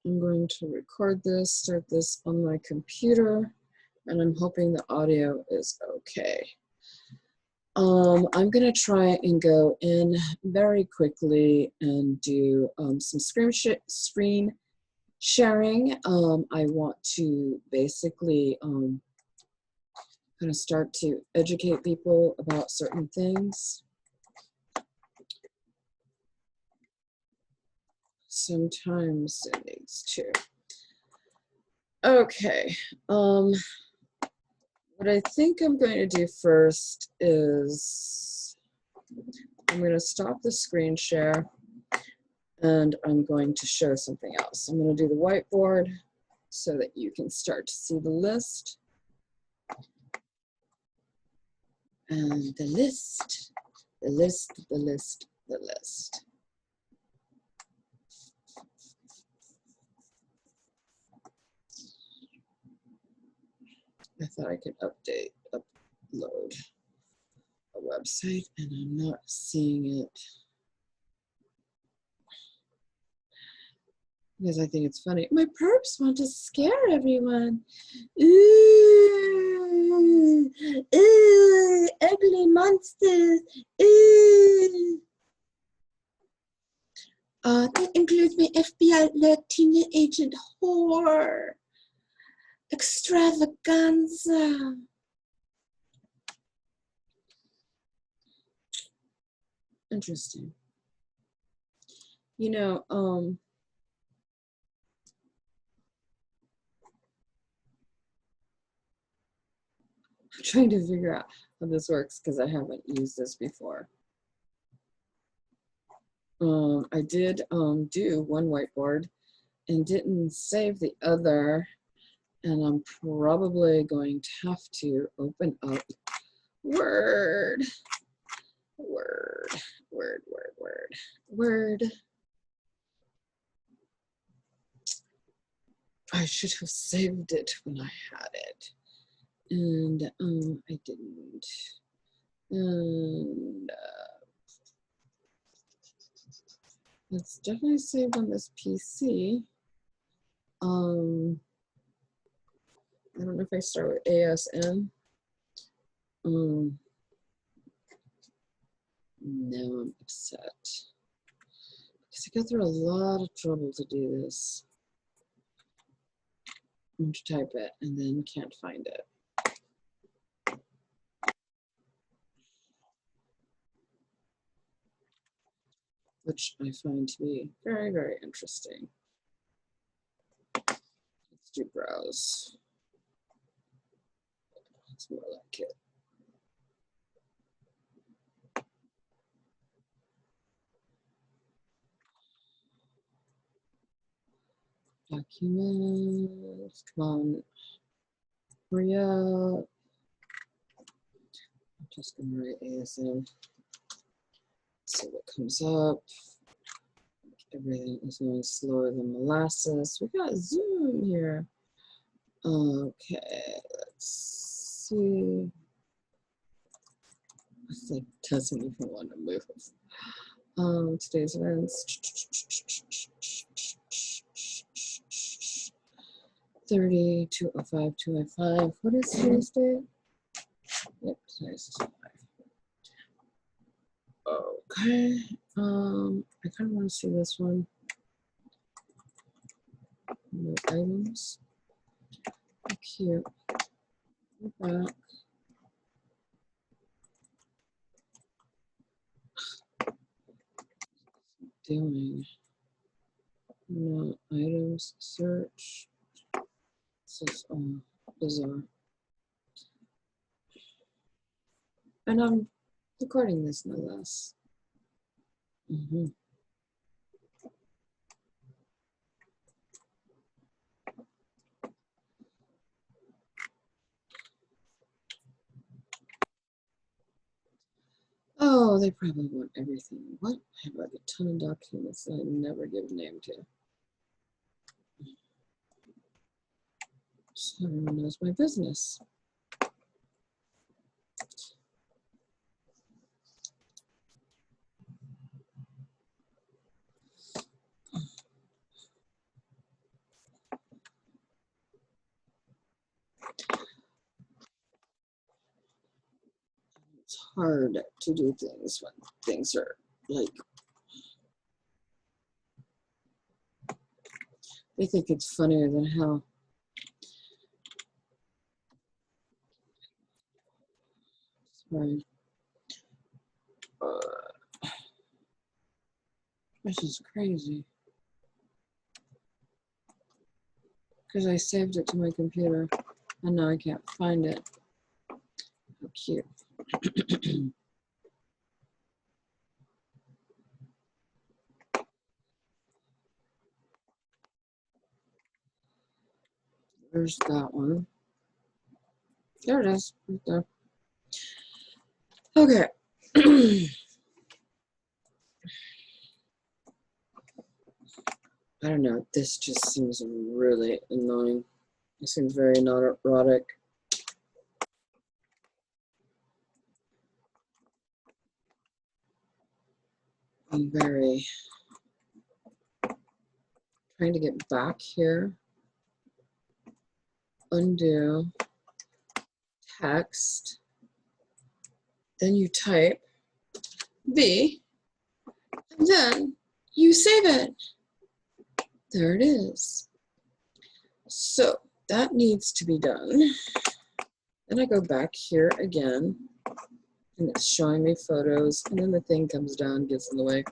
I'm going to record this, start this on my computer, and I'm hoping the audio is okay. I'm going to try and go in very quickly and do some screen sharing. I want to basically kind of start to educate people about certain things. Sometimes it needs to. Okay. What I think I'm going to do first is I'm going to stop the screen share and I'm going to show something else. I'm going to do the whiteboard so that you can start to see the list. And the list, the list, the list, the list. I thought I could upload a website and I'm not seeing it because I think it's funny. My perps want to scare everyone. Ooh, ooh, ugly monsters. Ooh. That includes my FBI Latina agent whore. Extravaganza. Interesting. You know, I'm trying to figure out how this works because I haven't used this before. I did do one whiteboard and didn't save the other, and I'm probably going to have to open up Word. I should have saved it when I had it, and I didn't. And it's definitely saved on this PC. I don't know if I start with ASM. Now I'm upset because I go through a lot of trouble to do this. I'm to type it and then can't find it. Which I find to be very, very interesting. Let's do browse. It's more like it. Documents, come on, hurry up. I'm just gonna write ASM. See what comes up. Everything is going slower than molasses. We got Zoom here. Okay, let's see. It's like doesn't even want to move. Today's events. 30, 205, 205. What is today's date? Yep, today's 5. Okay. I kind of want to see this one. No items. Cute. Go back. Doing. No items. Search. This is bizarre. And I'm recording this no less. Oh, they probably want everything. What? I have like a ton of documents that I never give a name to. So everyone knows my business. hard to do things when things are like, they think it's funnier than hell. Sorry. This is crazy. Because I saved it to my computer and now I can't find it. How cute. There's that one. There it is, right there. Okay. I don't know, this just seems really annoying. It seems very not erotic. I'm very trying to get back here. Undo, text, then you type V, and then you save it. There it is. So that needs to be done. Then I go back here again, and it's showing me photos, and then the thing comes down, gets in the way.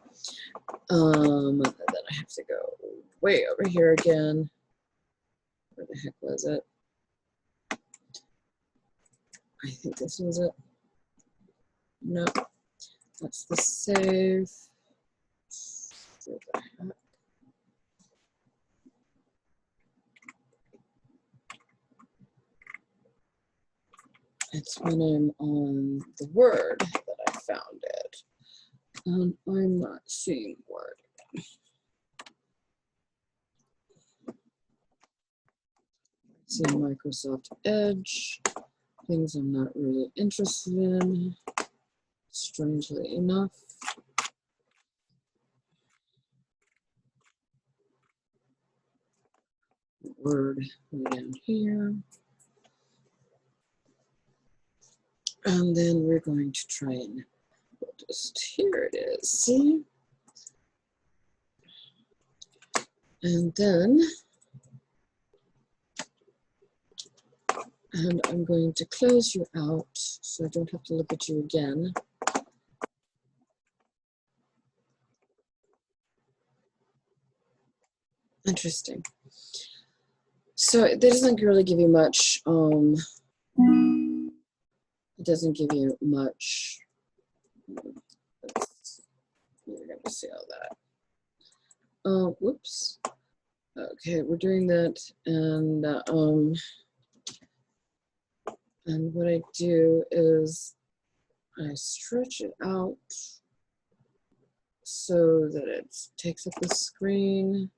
Then I have to go way over here again. Where the heck was it? I think this was it. No, that's the save. Where the heck? It's when I'm on the Word that I found it. And I'm not seeing Word. See Microsoft Edge, things I'm not really interested in, strangely enough. Word down here. And then we're going to try and just, here it is, see? And then, and I'm going to close you out so I don't have to look at you again. Interesting. So it doesn't really give you much, it doesn't give you much, you're gonna see all that. Whoops. Okay, we're doing that, and what I do is I stretch it out so that it takes up the screen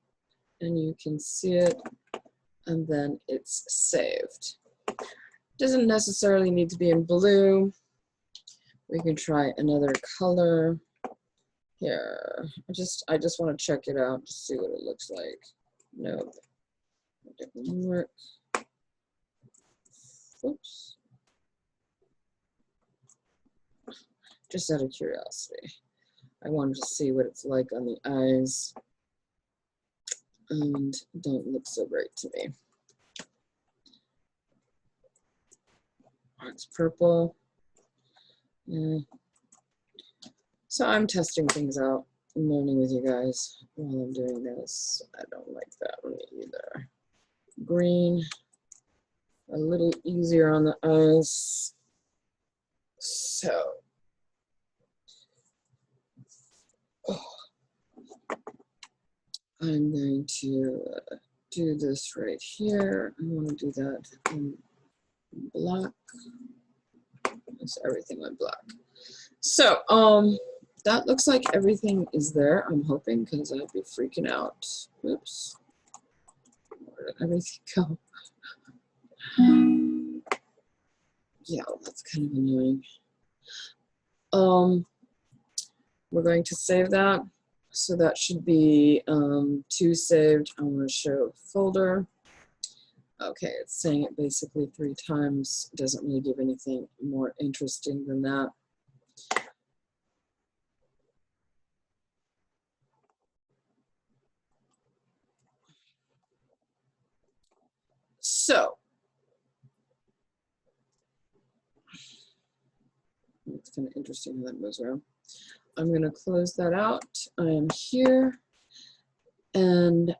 and you can see it, and then it's saved. Doesn't necessarily need to be in blue. We can try another color. Here, I just want to check it out to see what it looks like. Nope, it didn't work. Oops. Just out of curiosity. I wanted to see what it's like on the eyes, and don't look so great to me. It's purple. So I'm testing things out and learning with you guys while I'm doing this. I don't like that one either. Green, a little easier on the eyes. So, I'm going to do this right here. I want to do that in black. So everything went black. So, that looks like everything is there. I'm hoping, because I'd be freaking out. Oops. Where did everything go? Yeah, that's kind of annoying. We're going to save that. So that should be 2 saved. I want to show folder. Okay, it's saying it basically 3 times. It doesn't really give anything more interesting than that. So it's kind of interesting how that moves around. I'm going to close that out. I am here, and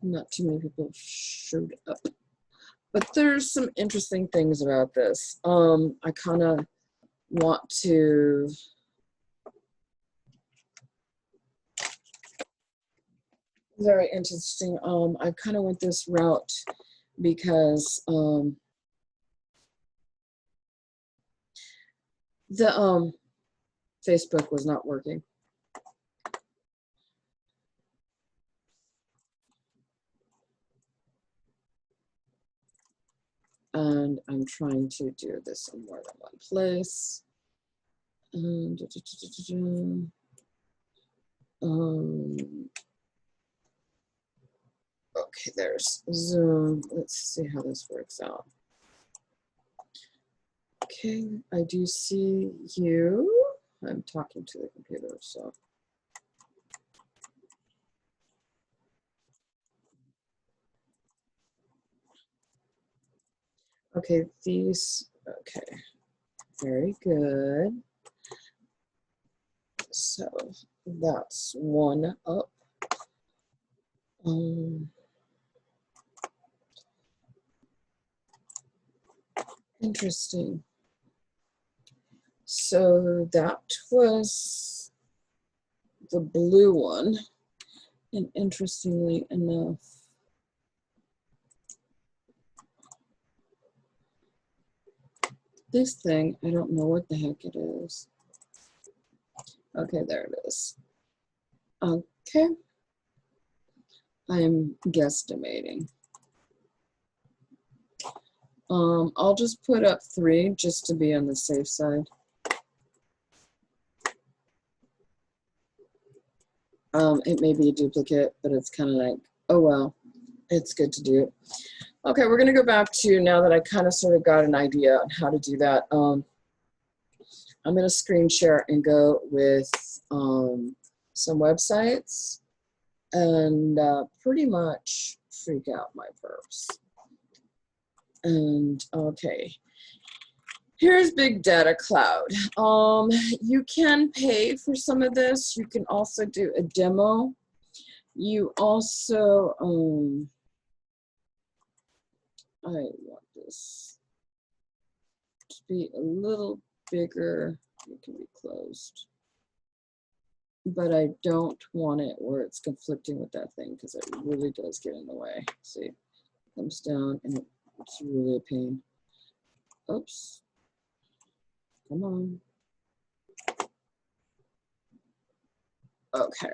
not too many people showed up. But there's some interesting things about this. I kind of want to very interesting. I kind of went this route because the Facebook was not working. And I'm trying to do this in more than one place. And okay, there's Zoom. Let's see how this works out. Okay, I do see you. I'm talking to the computer, so. Okay, these, okay, very good. So that's one up. Interesting. So that was the blue one. And interestingly enough, this thing, I don't know what the heck it is. Okay, there it is. Okay. I'm guesstimating. I'll just put up 3 just to be on the safe side. It may be a duplicate, but it's kind of like, oh well, it's good to do it. Okay, we're gonna go back to, now that I kind of sort of got an idea on how to do that, I'm gonna screen share and go with some websites and pretty much freak out my perps. And okay, here's Big Data Cloud. You can pay for some of this. You can also do a demo. You also, I want this to be a little bigger. It can be closed. But I don't want it where it's conflicting with that thing, because it really does get in the way. See, it comes down and it's really a pain. Oops. Come on. Okay.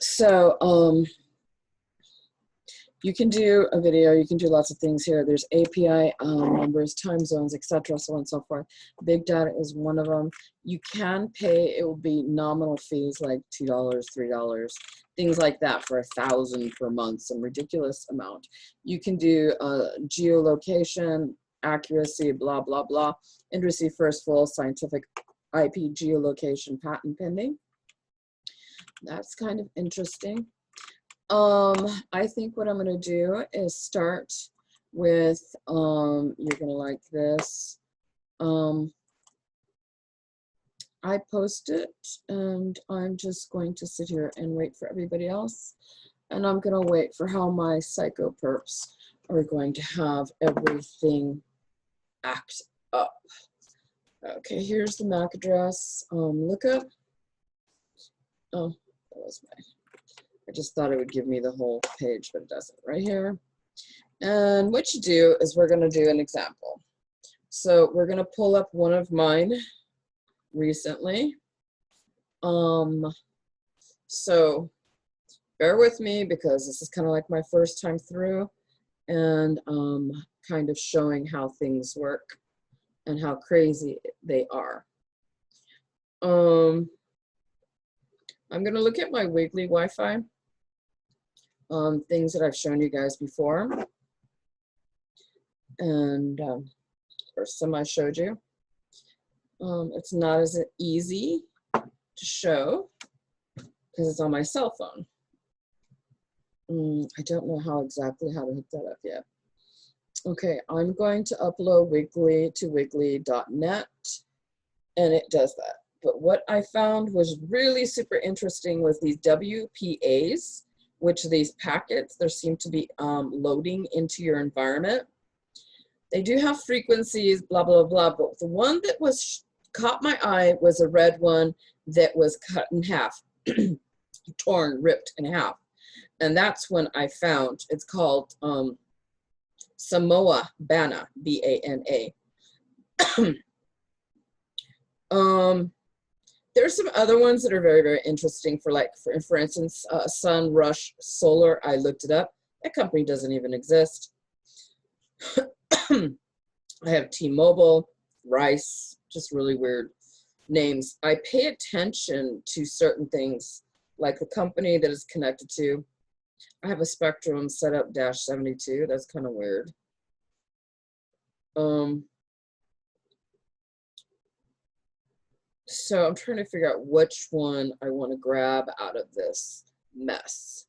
So you can do a video, you can do lots of things here. There's API numbers, time zones, etc., so on and so forth. Big data is one of them. You can pay, it will be nominal fees like $2, $3, things like that for 1,000 per month, some ridiculous amount. You can do geolocation, accuracy, blah, blah, blah. Industry first full scientific IP geolocation patent pending. That's kind of interesting. I think what I'm going to do is start with, you're going to like this. I post it and I'm just going to sit here and wait for everybody else. And I'm going to wait for how my psycho perps are going to have everything act up. Okay, here's the MAC address. Look up. Oh, that was my. I just thought it would give me the whole page, but it doesn't. Right here. And what you do is we're going to do an example. So we're going to pull up one of mine recently. So bear with me because this is kind of like my first time through, and kind of showing how things work and how crazy they are. I'm going to look at my Wiggly Wi-Fi. Things that I've shown you guys before. And first time I showed you. It's not as easy to show because it's on my cell phone. I don't know how exactly how to hook that up yet. Okay, I'm going to upload Weekly to weekly.net, and it does that. But what I found was really super interesting was these WPAs, which these packets, there seem to be loading into your environment. They do have frequencies, blah, blah, blah, but the one that was caught my eye was a red one that was cut in half, torn, ripped in half. And that's when I found, it's called Samoa Bana, B-A-N-A. There's some other ones that are very, very interesting for like, for instance, Sunrush Solar. I looked it up. That company doesn't even exist. I have T-Mobile, Rice, just really weird names. I pay attention to certain things, like the company that is connected to. I have a Spectrum setup -72. That's kind of weird. So I'm trying to figure out which one I want to grab out of this mess.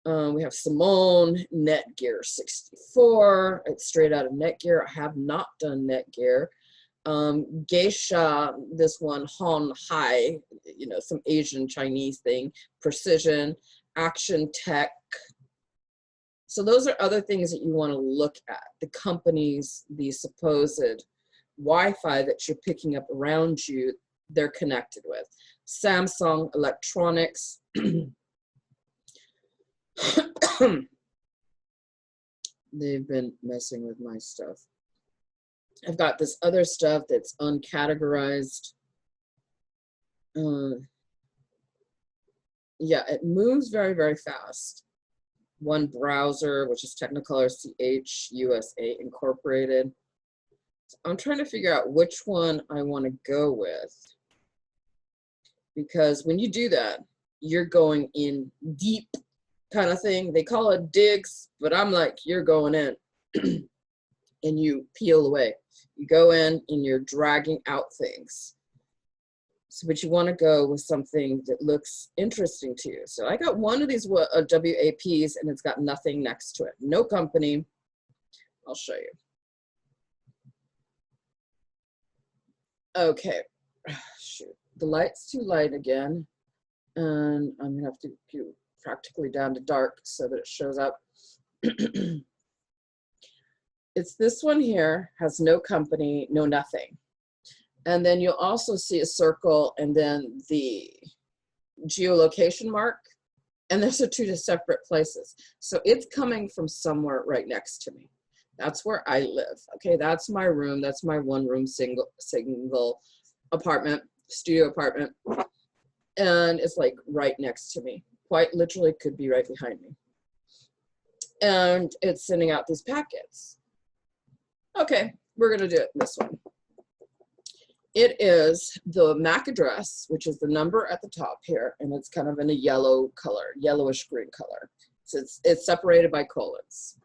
We have Simone, Netgear 64. It's straight out of Netgear. I have not done Netgear. Geisha, this one, Hon Hai, you know, some Asian Chinese thing, Precision, Action Tech. So those are other things that you want to look at. The companies, the supposed Wi-Fi that you're picking up around you, they're connected with. Samsung Electronics. They've been messing with my stuff. I've got this other stuff that's uncategorized. Yeah, it moves very, very fast. One browser, which is Technicolor CH USA Incorporated. So I'm trying to figure out which one I want to go with. Because when you do that, you're going in deep kind of thing. They call it digs, but I'm like, you're going in and you peel away. You go in and you're dragging out things. So, but you want to go with something that looks interesting to you. So I got one of these WAPs and it's got nothing next to it. No company. I'll show you. Okay. Shoot. The light's too light again. And I'm going to have to do practically down to dark so that it shows up. It's this one here, has no company, no nothing. And then you'll also see a circle and then the geolocation mark. And those are two separate places. So it's coming from somewhere right next to me. That's where I live. Okay, that's my room. That's my one room single apartment, studio apartment. And it's like right next to me. Quite literally could be right behind me. And it's sending out these packets. Okay, we're gonna do it this one. It is the MAC address, which is the number at the top here, and it's kind of in a yellow color, yellowish green color. So it's separated by colons.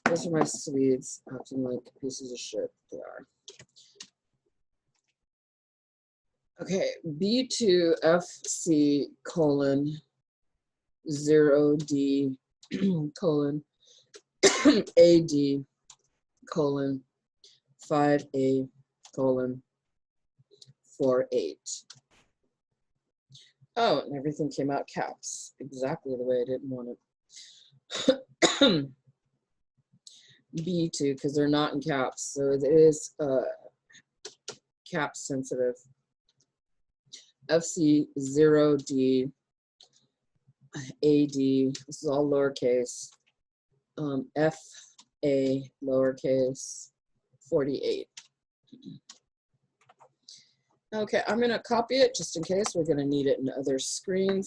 Those are my Swedes, acting like pieces of shit they are. Okay, B2FC colon 0D colon AD colon 5A colon 48. Oh, and everything came out caps, exactly the way I didn't want it. B2, because they're not in caps, so it is cap sensitive. FC 0D AD, this is all lowercase. FA lowercase 48. Okay, I'm going to copy it just in case we're going to need it in other screens.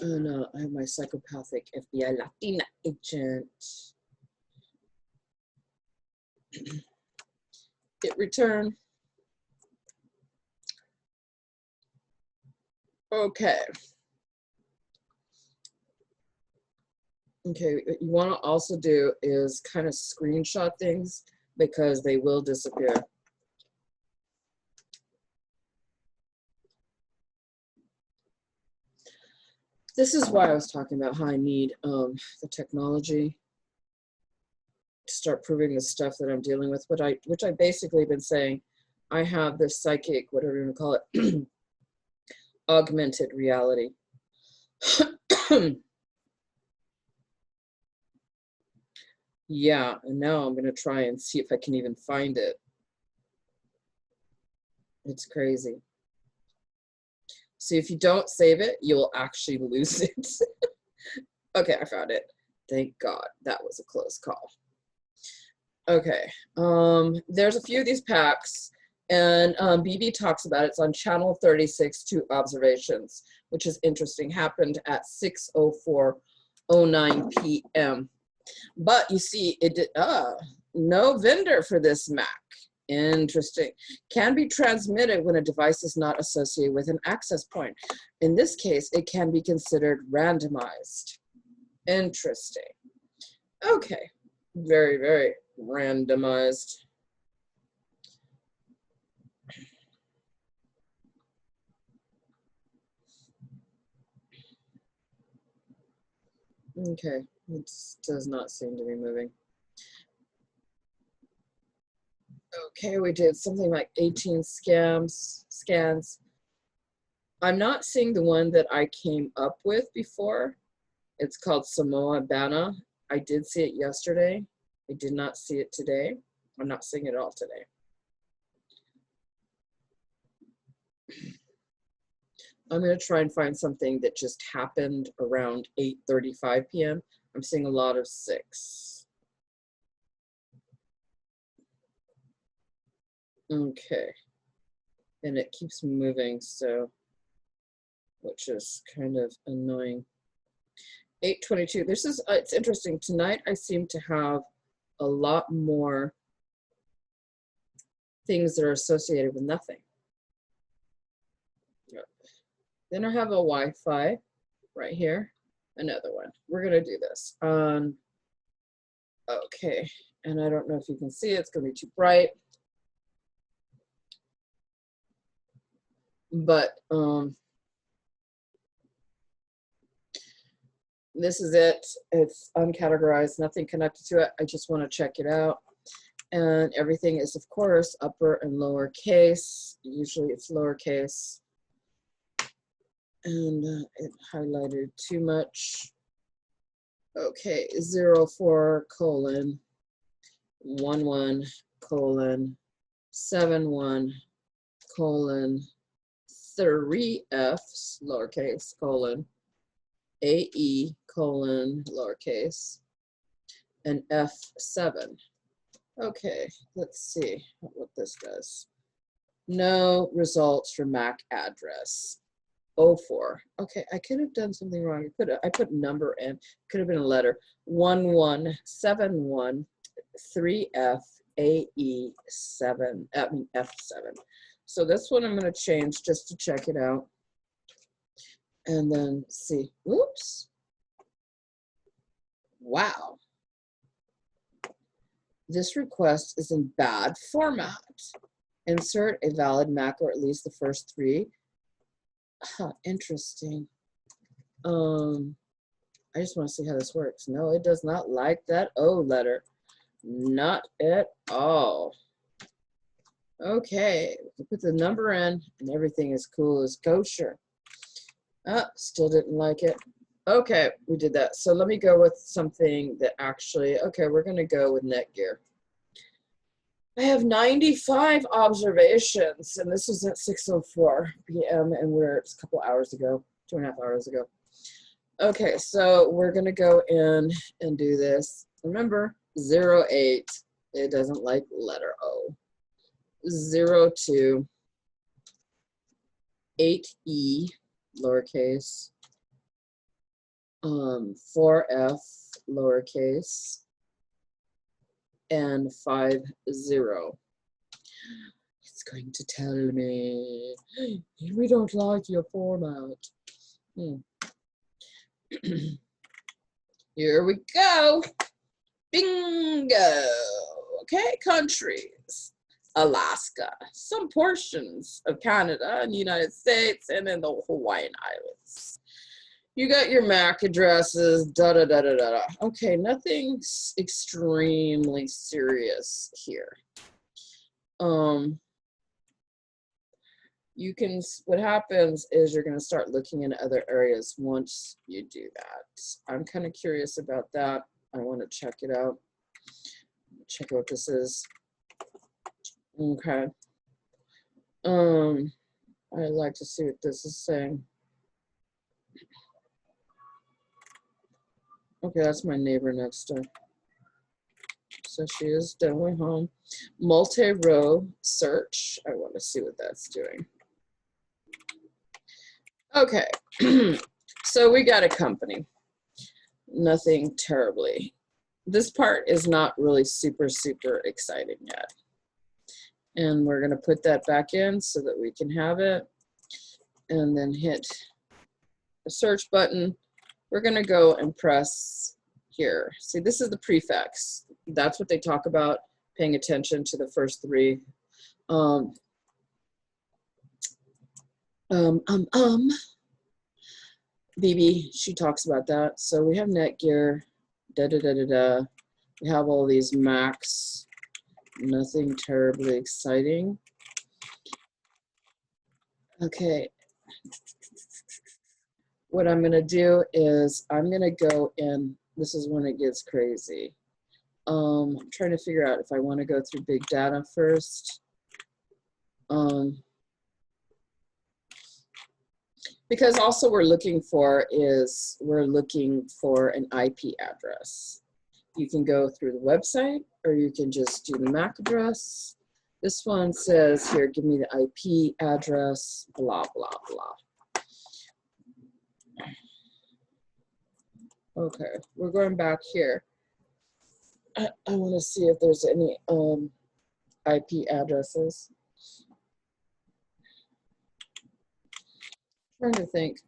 Oh no, I have my psychopathic FBI Latina agent. Hit return. Okay. Okay, what you want to also do is kind of screenshot things because they will disappear. This is why I was talking about how I need the technology to start proving the stuff that I'm dealing with, which I basically been saying. I have this psychic, whatever you want to call it, augmented reality. Yeah, and now I'm going to try and see if I can even find it. It's crazy. See, if you don't save it, you'll actually lose it. Okay, I found it. Thank God. That was a close call. Okay, there's a few of these packs, and BB talks about it. It's on channel 36, 2 observations, which is interesting. Happened at 6:04:09 p.m. But you see, it did, no vendor for this Mac. Interesting. Can be transmitted when a device is not associated with an access point. In this case, it can be considered randomized. Interesting. Okay. Very, very randomized. Okay. It does not seem to be moving. Okay, we did something like 18 scans. I'm not seeing the one that I came up with before. It's called Samoa Bana. I did see it yesterday. I did not see it today. I'm not seeing it at all today. I'm going to try and find something that just happened around 8:35 p.m. I'm seeing a lot of 6. Okay. And it keeps moving, so, which is kind of annoying. 8:22. This is, it's interesting. Tonight I seem to have a lot more things that are associated with nothing. Then I have a Wi-Fi right here. Another one. We're going to do this. Okay. And I don't know if you can see it. It's going to be too bright. But this is it. It's uncategorized, nothing connected to it. I just want to check it out. And everything is, of course, upper and lower case. Usually it's lowercase. And it highlighted too much. Okay, 04:11:71:3F lowercase AE lowercase and F7. Okay, let's see what this does. No results for MAC address. 04. Okay, I could have done something wrong. I put number in. Could have been a letter. 11713FAE7. I mean F7. So this one I'm going to change just to check it out. And then see. Oops. Wow. This request is in bad format. Insert a valid MAC or at least the first 3. Huh, interesting. I just want to see how this works. No, it does not like that O letter. Not at all. Okay, put the number in and everything is cool as kosher. Still didn't like it. Okay, we did that. So let me go with something that actually, okay, we're going to go with Netgear. I have 95 observations, and this was at 6:04 p.m., and it's a couple hours ago, 2.5 hours ago. Okay, so we're going to go in and do this. Remember, 08, it doesn't like letter O. 02, 8E, lowercase, 4F, lowercase, and 50. It's going to tell me, we don't like your format. Here we go. Bingo. Okay, countries. Alaska, some portions of Canada and the United States, and then the Hawaiian Islands. You got your MAC addresses, da-da-da-da-da. Okay, nothing extremely serious here. You can, what happens is you're going to start looking in other areas once you do that. I'm kind of curious about that. I want to check it out. Check out what this is. Okay. I'd like to see what this is saying. Okay, that's my neighbor next door. So she is definitely home. Multi-row search. I want to see what that's doing. Okay, so we got a company. Nothing terribly. This part is not really super exciting yet. And we're going to put that back in so that we can have it. And then hit the search button. We're going to go and press here. See, this is the prefix. That's what they talk about, paying attention to the first three. BB, she talks about that. So we have Netgear, da-da-da-da-da. We have all these Macs, nothing terribly exciting. Okay. What I'm gonna do is I'm gonna go in, this is when it gets crazy. I'm trying to figure out if I wanna go through big data first. Because also we're looking for an IP address. You can go through the website or you can just do the MAC address. This one says here, give me the IP address, blah, blah, blah. Okay, we're going back here. I want to see if there's any IP addresses.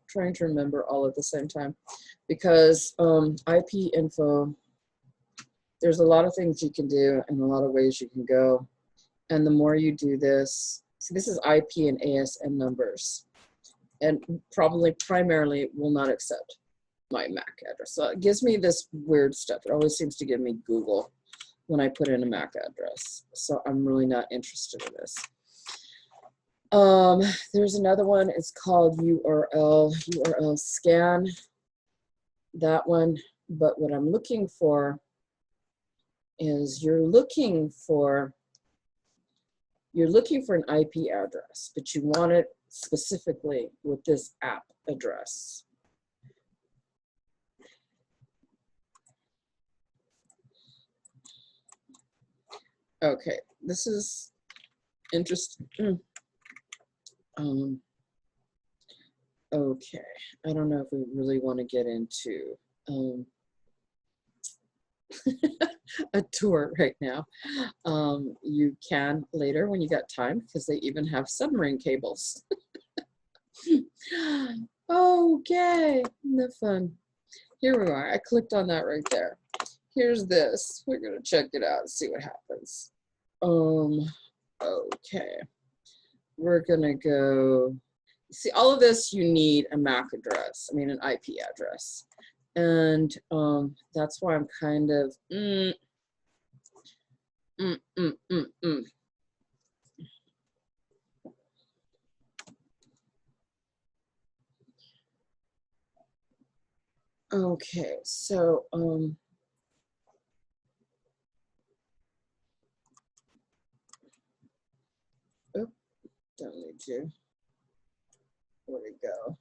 Trying to remember all at the same time, because IP info, there's a lot of things you can do and a lot of ways you can go. And the more you do this, see, this is IP and ASN numbers, and primarily will not accept my MAC address. So it gives me this weird stuff. It always seems to give me Google when I put in a MAC address. So I'm really not interested in this. There's another one, it's called URL scan, that one. But what I'm looking for is you're looking for an IP address, but you want it specifically with this app address. Okay, this is interesting. Okay, I don't know if we really want to get into a tour right now. You can later when you got time, because they even have submarine cables. Okay, no fun. Here we are. I clicked on that right there. Here's this. We're gonna check it out and see what happens. Okay. We're gonna go, see, all of this you need a MAC address, an IP address. And that's why I'm kind of, Okay, so, oh, don't need to. Where'd it go?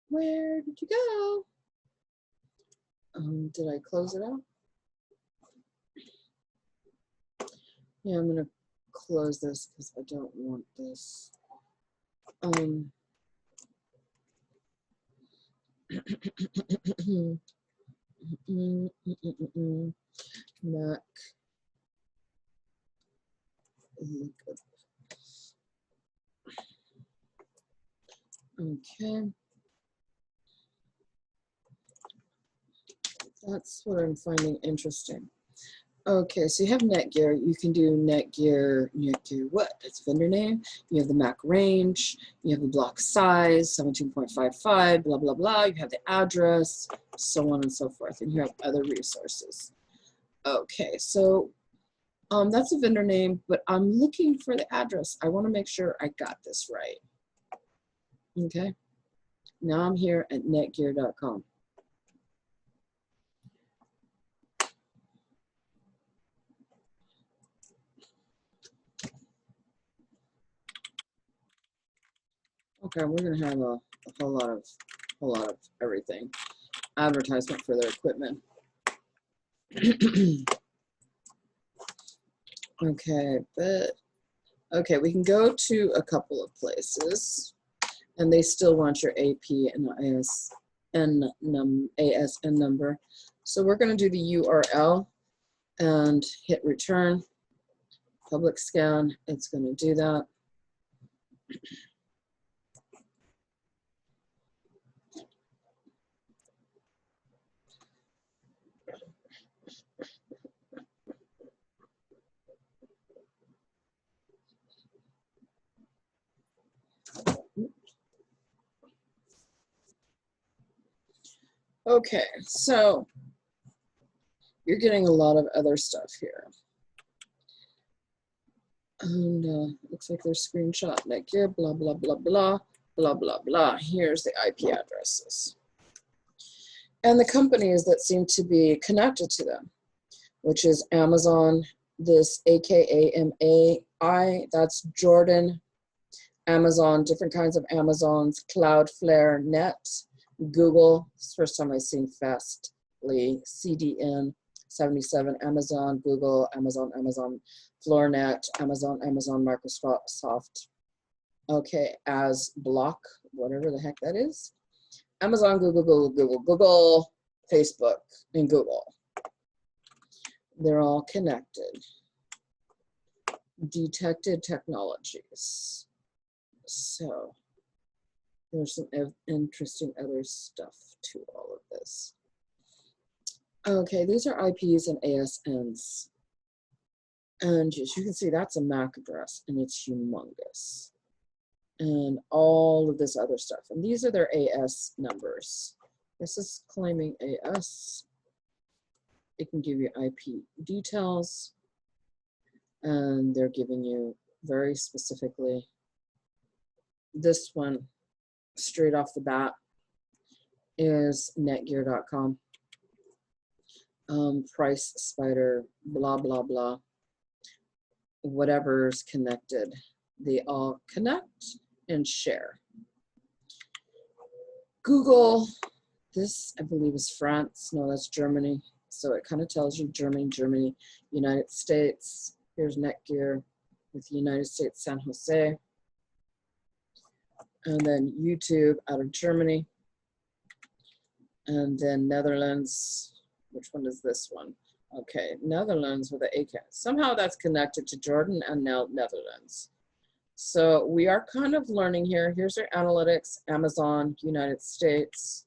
Where did you go? Did I close it out? Yeah, I'm gonna close this because I don't want this. Mac Okay. That's what I'm finding interesting. Okay, so you have Netgear. You can do Netgear what? It's vendor name. You have the MAC range. You have the block size, 17.55, blah, blah, blah. You have the address, so on and so forth. And you have other resources. Okay, so that's a vendor name, but I'm looking for the address. I want to make sure I got this right. Okay, now I'm here at netgear.com. Okay, we're gonna have a whole lot of everything. Advertisement for their equipment. Okay, but okay, we can go to a couple of places, and they still want your AP and ASN number. So we're going to do the URL and hit return. Public scan. It's going to do that. Okay, so you're getting a lot of other stuff here. And looks like there's screenshot Netgear, blah, blah, blah, blah, blah, blah, blah. Here's the IP addresses. And the companies that seem to be connected to them, which is Amazon, this AKAMAI, that's Jordan, Amazon, different kinds of Amazons, Cloudflare, Net, Google, it's the first time I've seen Fastly, CDN, 77, Amazon, Google, Amazon, Floornet, Amazon, Microsoft, okay, as Block, whatever the heck that is, Amazon, Google, Facebook, and Google. They're all connected. Detected technologies. So there's some interesting other stuff to all of this. Okay, these are IPs and ASNs. And as you can see, that's a MAC address, and it's humongous. And all of this other stuff. And these are their AS numbers. This is claiming AS. It can give you IP details. And they're giving you very specifically this one straight off the bat is netgear.com. Price spider, blah, blah, blah. Whatever's connected. They all connect and share. Google, this I believe is France. No, that's Germany. So it kind of tells you Germany, United States. Here's Netgear with United States, San Jose. And then YouTube out of Germany. And then Netherlands. Which one is this one? Okay, Netherlands with the AK. Somehow that's connected to Jordan and now Netherlands. So we are kind of learning here. Here's our analytics, Amazon, United States,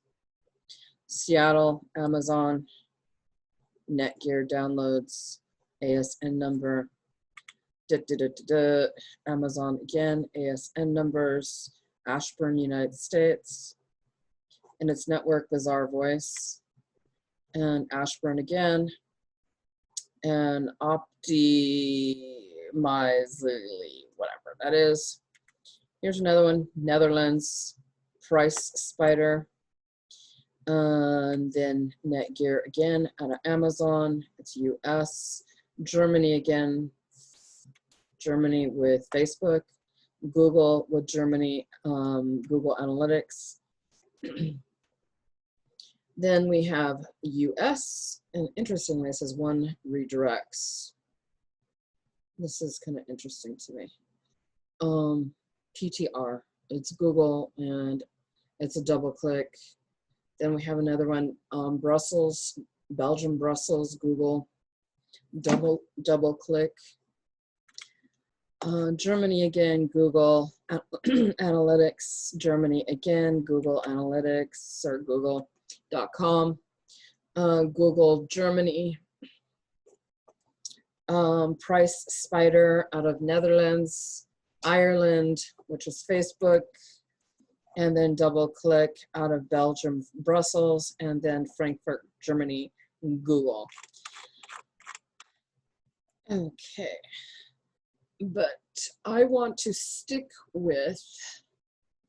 Seattle, Amazon, Netgear downloads, ASN number, Amazon again, ASN numbers, Ashburn, United States, and its network, Bizarre Voice, and Ashburn again, and Optimizely, whatever that is. Here's another one, Netherlands, Price Spider, and then Netgear again out of Amazon, it's US, Germany again, Germany with Facebook, Google with Germany, Google Analytics. Then we have US, and interestingly, this is one redirects. This is kind of interesting to me. PTR, it's Google, and it's a double click. Then we have another one, Brussels, Belgium, Brussels, Google, double click. Germany again, Google Analytics. Germany again, Google Analytics or google.com. Google Germany. Price Spider out of Netherlands. Ireland, which is Facebook. And then double click out of Belgium, Brussels, and then Frankfurt, Germany, Google. Okay. But I want to stick with,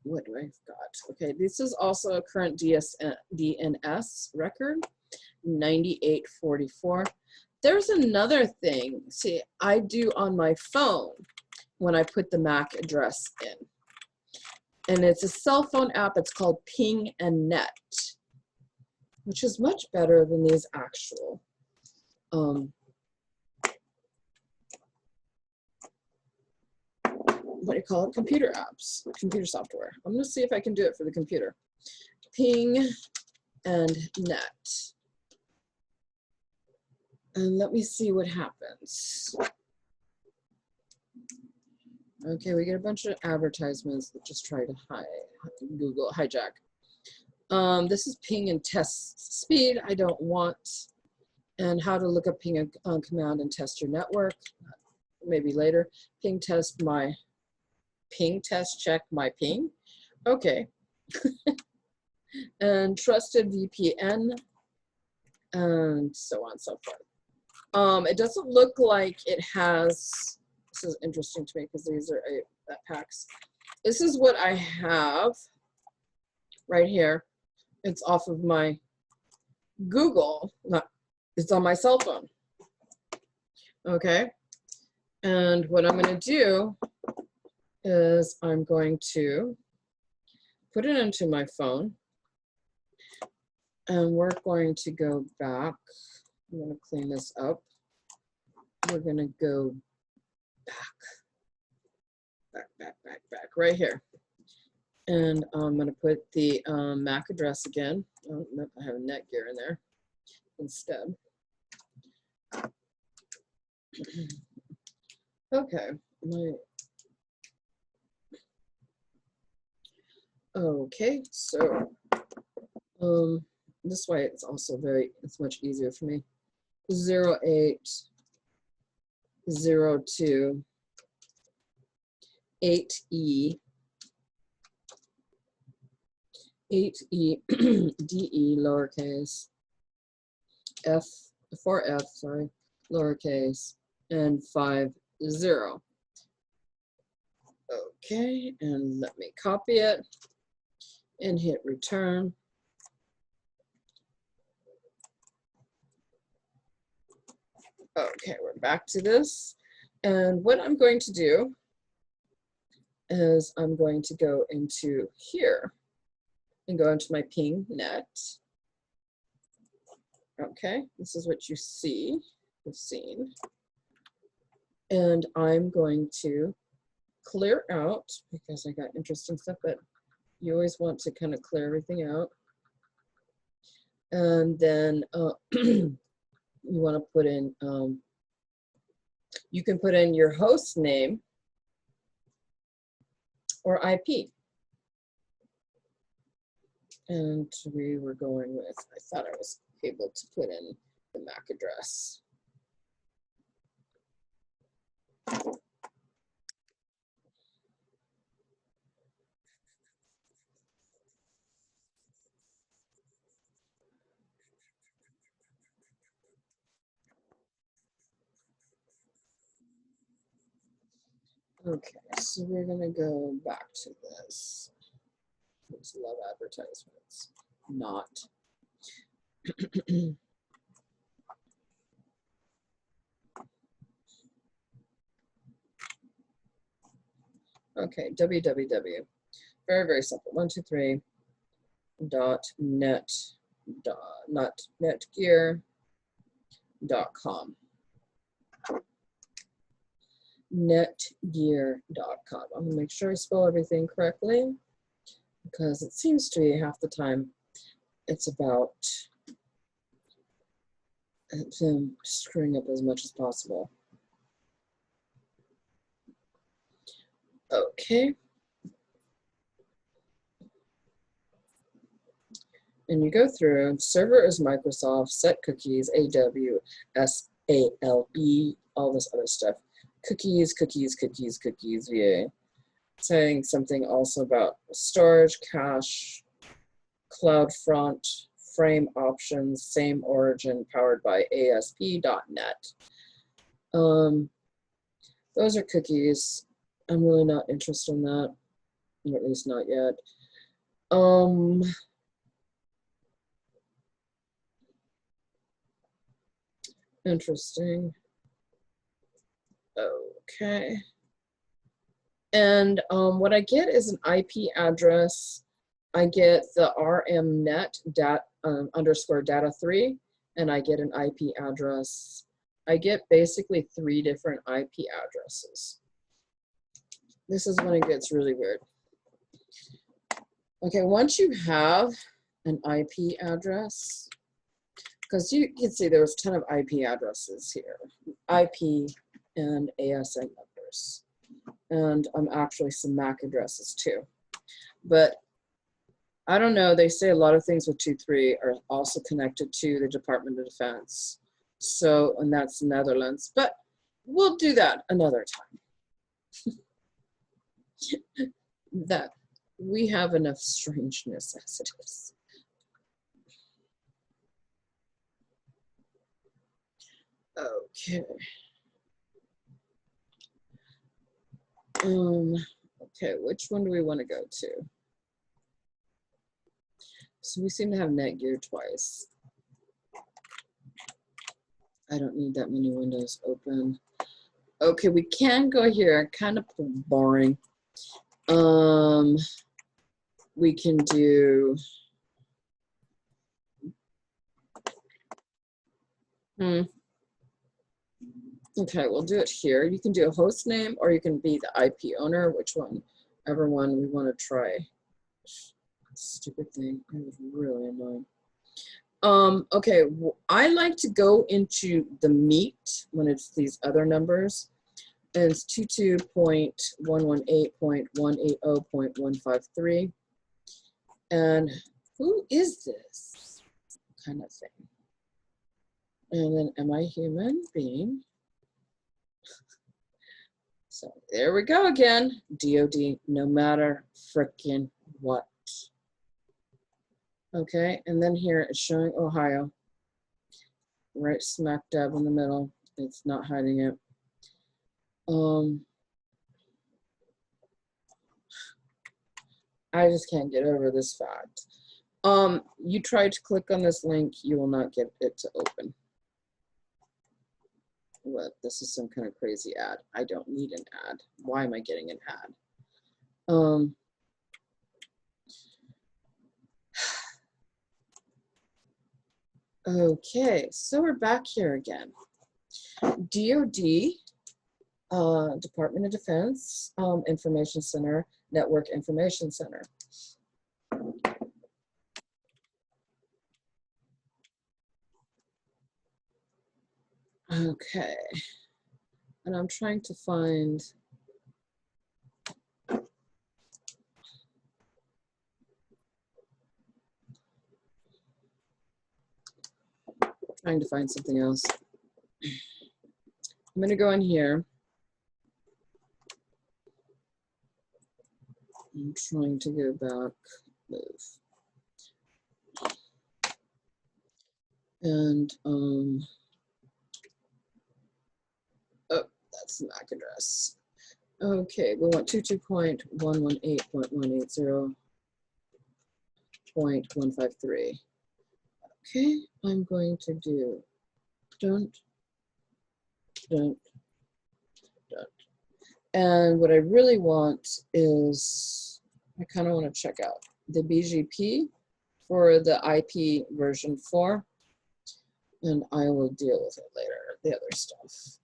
what do I've got? Okay, this is also a current DNS record, 9844. There's another thing, see, I do on my phone when I put the MAC address in. And it's a cell phone app, it's called Ping and Net, which is much better than these actual what do you call it? Computer apps, computer software. I'm gonna see if I can do it for the computer. Ping and Net. And let me see what happens. Okay, we get a bunch of advertisements that just try to hijack. This is ping and test speed. I don't want, and how to look up ping command and test your network. Maybe later. Ping test my ping test check my ping. Okay. And trusted VPN and so on and so forth. It doesn't look like it has. This is interesting to me because these are packs. This is what I have right here. It's off of my Google. It's on my cell phone. Okay. And what I'm going to do is I'm going to put it into my phone. And we're going to go back. I'm going to clean this up. We're going to go back, right here. And I'm going to put the MAC address again. Oh, nope, I have a Netgear in there instead. Okay. Okay, so this way it's also it's much easier for me. 0802 8E 8E DE lowercase F 4F, sorry, lowercase, and 50. Okay, and let me copy it and hit return. Okay, we're back to this. And what I'm going to do is I'm going to go into here and go into my ping net. Okay, this is what you've seen. And I'm going to clear out, because I got interesting stuff, but you always want to kind of clear everything out. And then you want to put in, you can put in your host name or IP. And we were going with, I thought I was able to put in the MAC address. Okay, so we're gonna go back to this. Just love advertisements. Not. Okay, www. Very, very simple. 123.net, not netgear.com. Netgear.com. I'm gonna make sure I spell everything correctly, because it seems to be half the time it's about screwing up as much as possible. Okay. And you go through, server is Microsoft, set cookies, AWSALE, all this other stuff. Cookies, cookies, cookies, cookies, yay. Saying something also about storage, cache, CloudFront, frame options, same origin, powered by ASP.NET. Those are cookies. I'm really not interested in that, or at least not yet. Interesting. Okay. And what I get is an IP address. I get the rmnet underscore data 3, and I get an IP address. I get basically 3 different IP addresses. This is when it gets really weird. Okay, once you have an IP address, because you can see there was a ton of IP addresses here, IP and ASN numbers, and actually some MAC addresses too. But I don't know, they say a lot of things with 2.3 are also connected to the Department of Defense. So, and that's Netherlands, but we'll do that another time. That we have enough strangeness as it is. Okay. Okay, which one do we want to go to? So we seem to have Netgear twice. I don't need that many windows open. Okay, we can go here, kind of boring. We can do, okay, we'll do it here. You can do a host name, or you can be the IP owner, whichever one we want to try. Stupid thing, it was really annoying. Okay, I like to go into the meat when it's these other numbers. And it's 22.118.180.153. And who is this kind of thing? And then am I human being? So there we go again. DOD, no matter frickin' what. Okay, and then here it's showing Ohio. Right smack dab in the middle. It's not hiding it. I just can't get over this fact. You try to click on this link, you will not get it to open. What? This is some kind of crazy ad. I don't need an ad. Why am I getting an ad? Okay, so we're back here again. DOD, Department of Defense, Information Center, Network Information Center. Okay, and I'm trying to find, something else. I'm gonna go in here. I'm trying to go back, move. And, oh, that's the MAC address. Okay, we want 22.118.180.153. Okay, I'm going to do don't. And what I really want is, I kind of want to check out the BGP for the IP version 4, and I will deal with it later, the other stuff.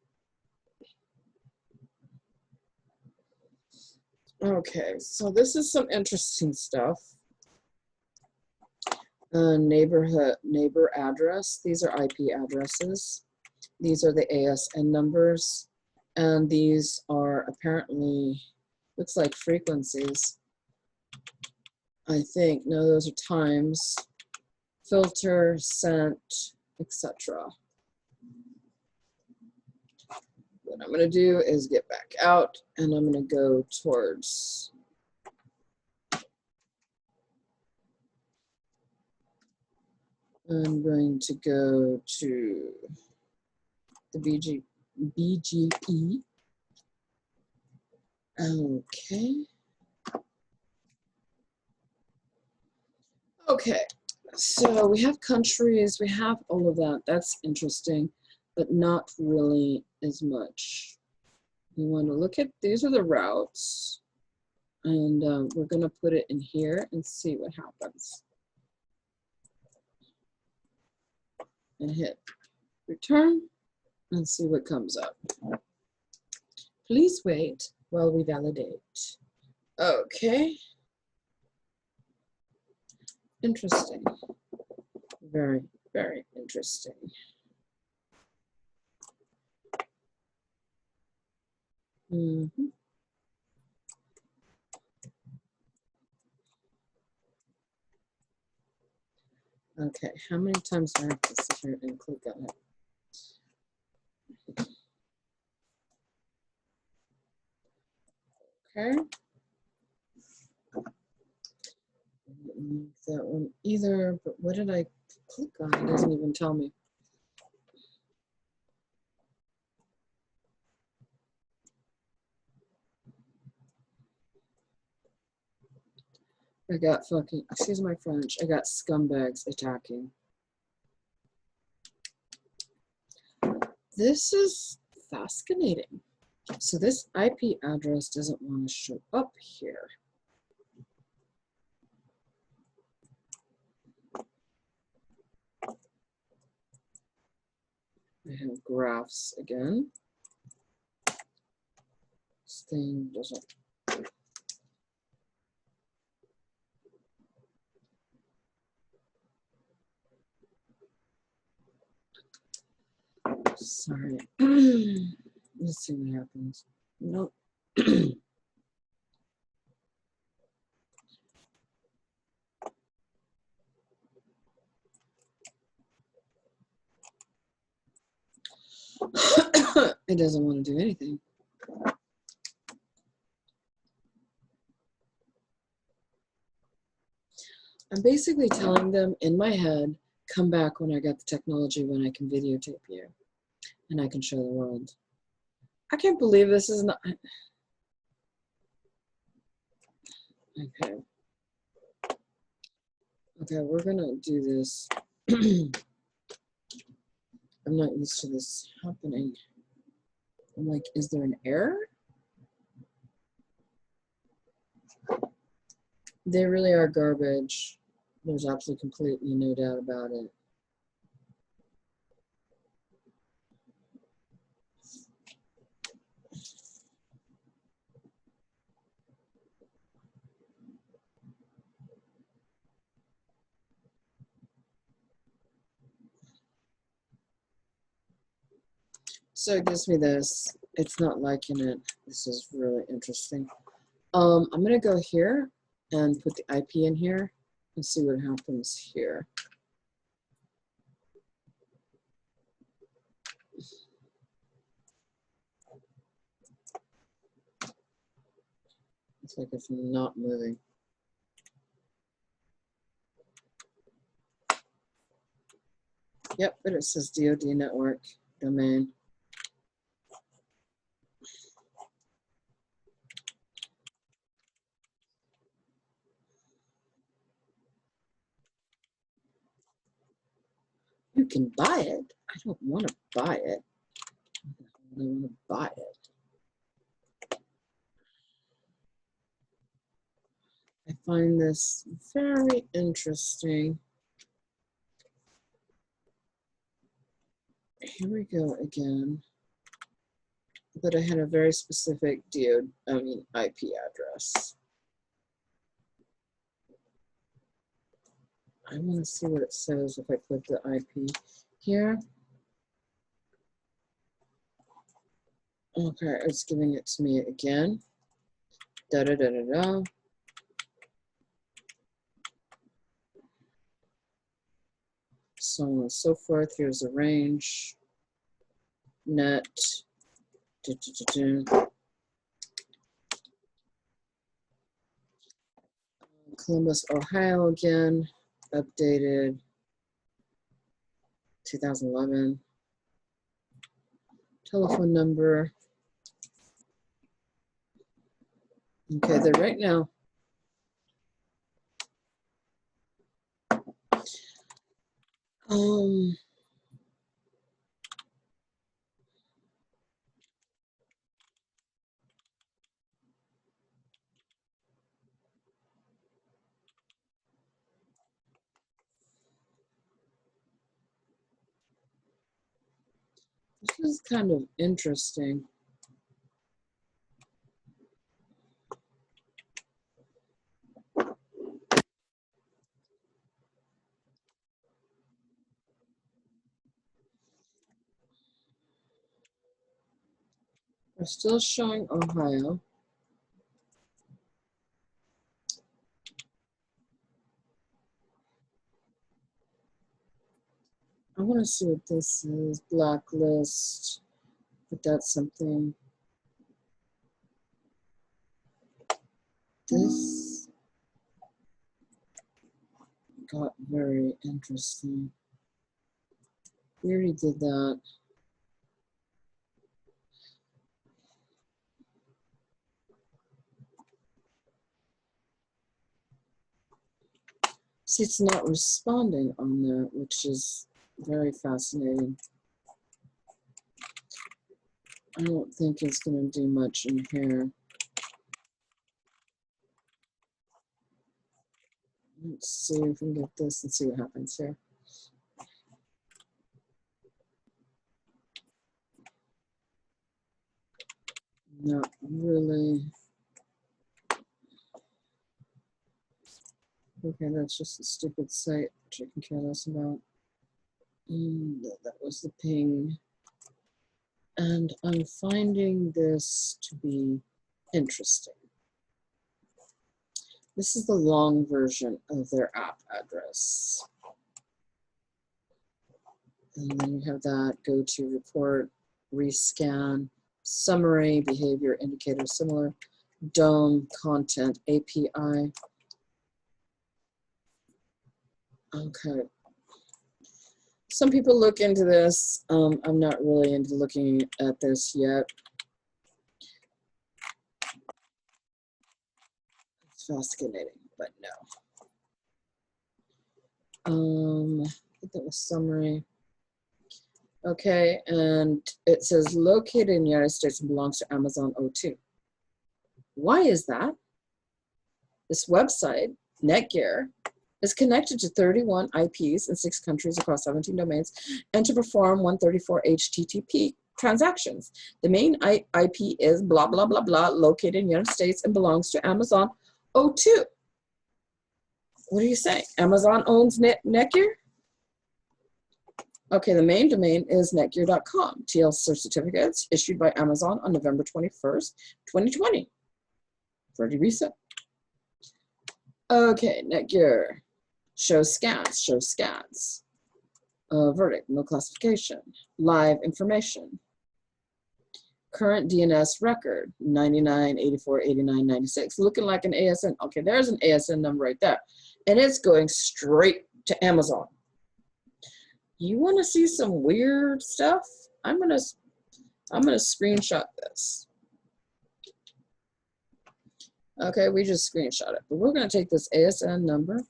Okay, so this is some interesting stuff. Neighbor address, these are IP addresses. These are the ASN numbers, and these are apparently Looks like frequencies. I think, no, those are times. Filter, sent, etc. What I'm gonna do is get back out and I'm gonna go towards I'm going to go to the BGE. Okay. Okay, so we have countries, we have all of that. That's interesting, but not really as much. We want to look at, these are the routes, and we're going to put it in here and see what happens. And hit return and see what comes up. Please wait while we validate. Okay. Interesting. Very, very interesting. Mm-hmm. Okay, how many times do I have to sit here and click on it? Okay. I didn't like that one either, but what did I click on? It doesn't even tell me. I got fucking, excuse my French, I got scumbags attacking. This is fascinating. So this IP address doesn't want to show up here. I have graphs again. This thing doesn't. Sorry. Let's see what happens. Nope. It doesn't want to do anything. I'm basically telling them in my head, come back when I got the technology, when I can videotape you and I can show the world. I can't believe this is not. Okay. Okay, we're gonna do this. I'm not used to this happening. I'm like, is there an error? They really are garbage. There's absolutely completely no doubt about it. So it gives me this. It's not liking it. This is really interesting. I'm gonna go here and put the IP in here and see what happens here. It's like it's not moving. Yep, but it says DoD network domain. You can buy it. I don't want to buy it. I don't want to buy it. I find this very interesting. Here we go again. But I had a very specific IP address. I want to see what it says if I put the IP here. Okay, it's giving it to me again. Da da da da da. So on and so forth. Here's a range. Net. Da, da, da, da. Columbus, Ohio again. Updated 2011. Telephone number. Okay, they're right now. This is kind of interesting. We're still showing Ohio. I want to see what this is. Blacklist. But that's something. This got very interesting. We already did that. See, it's not responding on that, which is very fascinating. I don't think it's going to do much in here. Let's see if we can get this and see what happens here. Not really. Okay, that's just a stupid site, which I can care less about. And that was the ping. And I'm finding this to be interesting. This is the long version of their app address. And then you have that, go to report, rescan, summary, behavior indicator similar, DOM, content, API. Okay. Some people look into this. I'm not really into looking at this yet. It's fascinating, but no. I think that was summary. Okay, and it says located in the United States and belongs to Amazon O2. Why is that? This website, Netgear, is connected to 31 IPs in 6 countries across 17 domains and to perform 134 HTTP transactions. The main IP is blah, blah, blah, blah, located in the United States and belongs to Amazon O2. What do you say? Amazon owns Netgear? Okay, the main domain is netgear.com. TL certificates issued by Amazon on November 21st, 2020. Already reset. Okay, Netgear. Show scans. Verdict, no classification. Live information. Current DNS record, 99, 84, 89, 96. Looking like an ASN. Okay, there's an ASN number right there. And it's going straight to Amazon. You want to see some weird stuff? I'm gonna screenshot this. Okay, we just screenshot it, but we're gonna take this ASN number.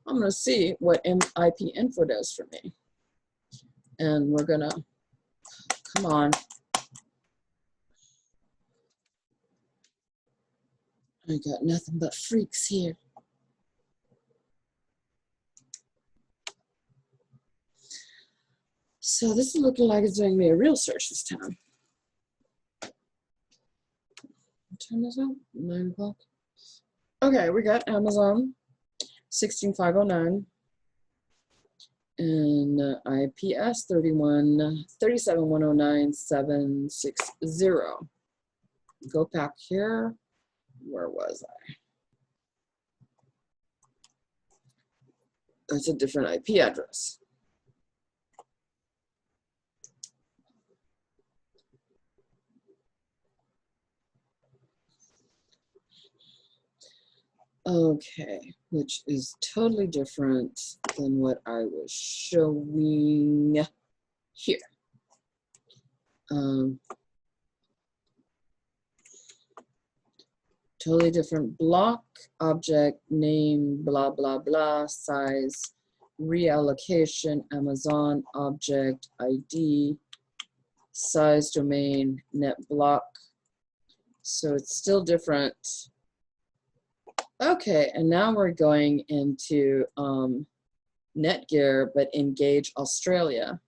I'm gonna see what IP info does for me, and we're gonna come on. I got nothing but freaks here. So this is looking like it's doing me a real search this time. Turn this on, 9 o'clock. Okay, we got Amazon 16509 and IPS 3137109.760. Go back here. Where was I? That's a different IP address. Okay, which is totally different than what I was showing here. Totally different block, object, name, blah, blah, blah, size, reallocation, Amazon, object, ID, size, domain, net block. So it's still different. Okay, and now we're going into Netgear, but Engage Australia,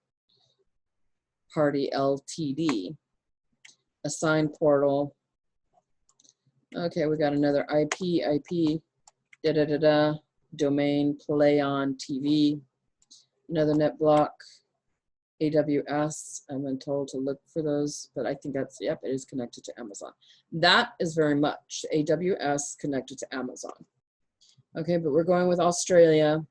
Party Ltd, assign portal. Okay, we got another IP, da-da-da-da, domain, play on TV, another net block, AWS. I've been told to look for those, but I think that's, yep, it is connected to Amazon. That is very much AWS connected to Amazon. Okay, but we're going with Australia,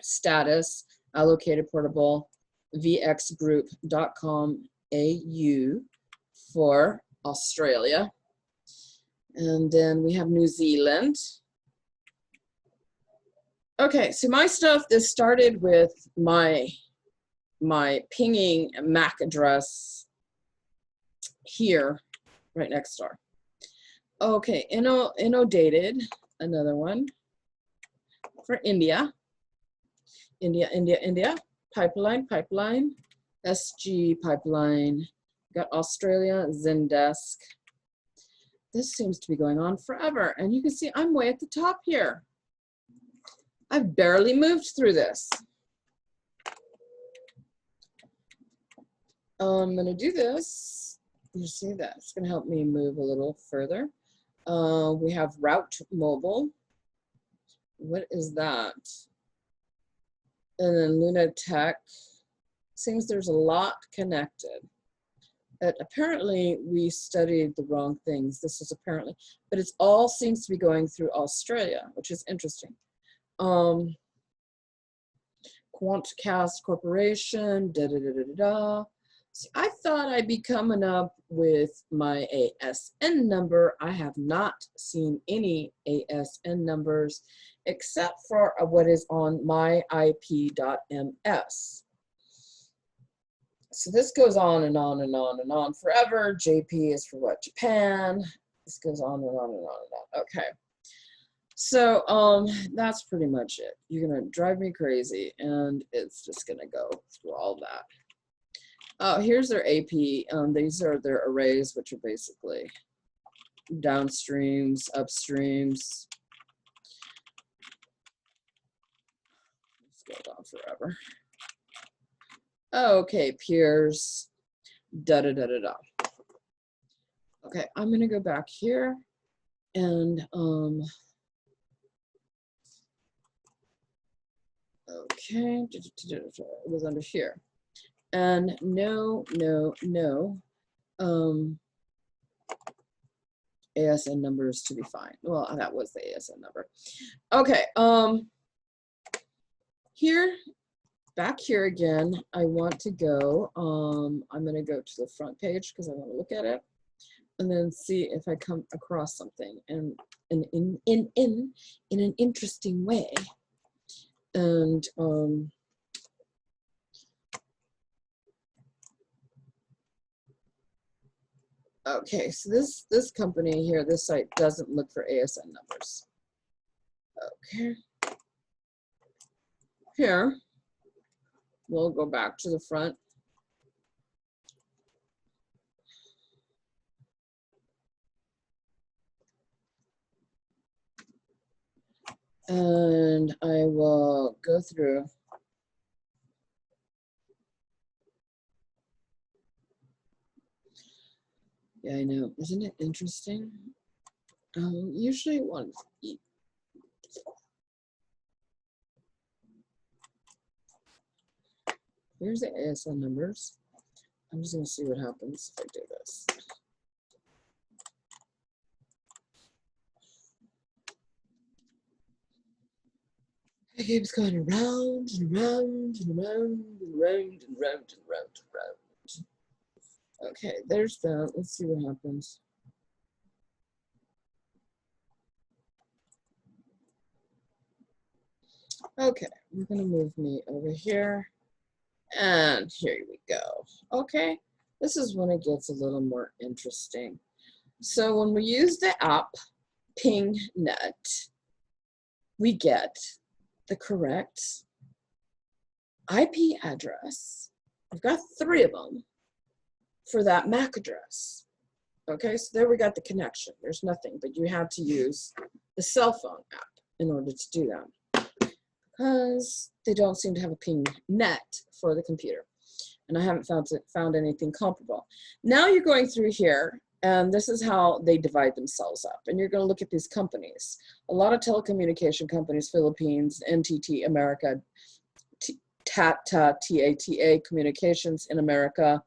status, allocated portable, vxgroup.com.au for Australia. And then we have New Zealand. Okay, so my stuff, this started with my pinging MAC address here, right next door. Okay, inundated, another one for India. India, pipeline, SG pipeline. Got Australia, Zendesk. This seems to be going on forever. And you can see I'm way at the top here. I've barely moved through this. I'm gonna do this. You see that? It's gonna help me move a little further. We have Route Mobile. What is that? And then Luna Tech. Seems there's a lot connected. But apparently we studied the wrong things. This is apparently, but it's all seems to be going through Australia, which is interesting. Quantcast Corporation, da-da-da-da-da. See, I thought I'd be coming up with my ASN number. I have not seen any ASN numbers except for what is on myip.ms. So this goes on and on and on and on forever. JP is for what? Japan. This goes on and on and on and on. Okay. So that's pretty much it. You're gonna drive me crazy, and it's just gonna go through all that. Oh, here's their AP. These are their arrays, which are basically downstreams, upstreams. This goes on forever. Okay, peers, da-da-da-da-da. Okay, I'm gonna go back here and okay, it was under here. And no, ASN numbers to be fine. Well, that was the ASN number. Okay, here, back here again, I want to go, I'm gonna go to the front page because I want to look at it and then see if I come across something and in an interesting way. And okay, so this company here, this site doesn't look for ASN numbers. Okay. Here, we'll go back to the front. And I will go through. Yeah, I know. Isn't it interesting? Usually one. Here's the ASN numbers. I'm just going to see what happens if I do this. It keeps going around and around and around and around and around and around and around. Okay, there's that. Let's see what happens. Okay, we're gonna move me over here. And here we go. Okay, this is when it gets a little more interesting. So when we use the app PingNet, we get the correct IP address. I've got 3 of them for that MAC address. Okay, so there we got the connection. There's nothing, but you have to use the cell phone app in order to do that, because they don't seem to have a PingNet for the computer. And I haven't found anything comparable. Now you're going through here, and this is how they divide themselves up. And you're going to look at these companies. A lot of telecommunication companies, Philippines, NTT America, TATA, TATA Communications in America.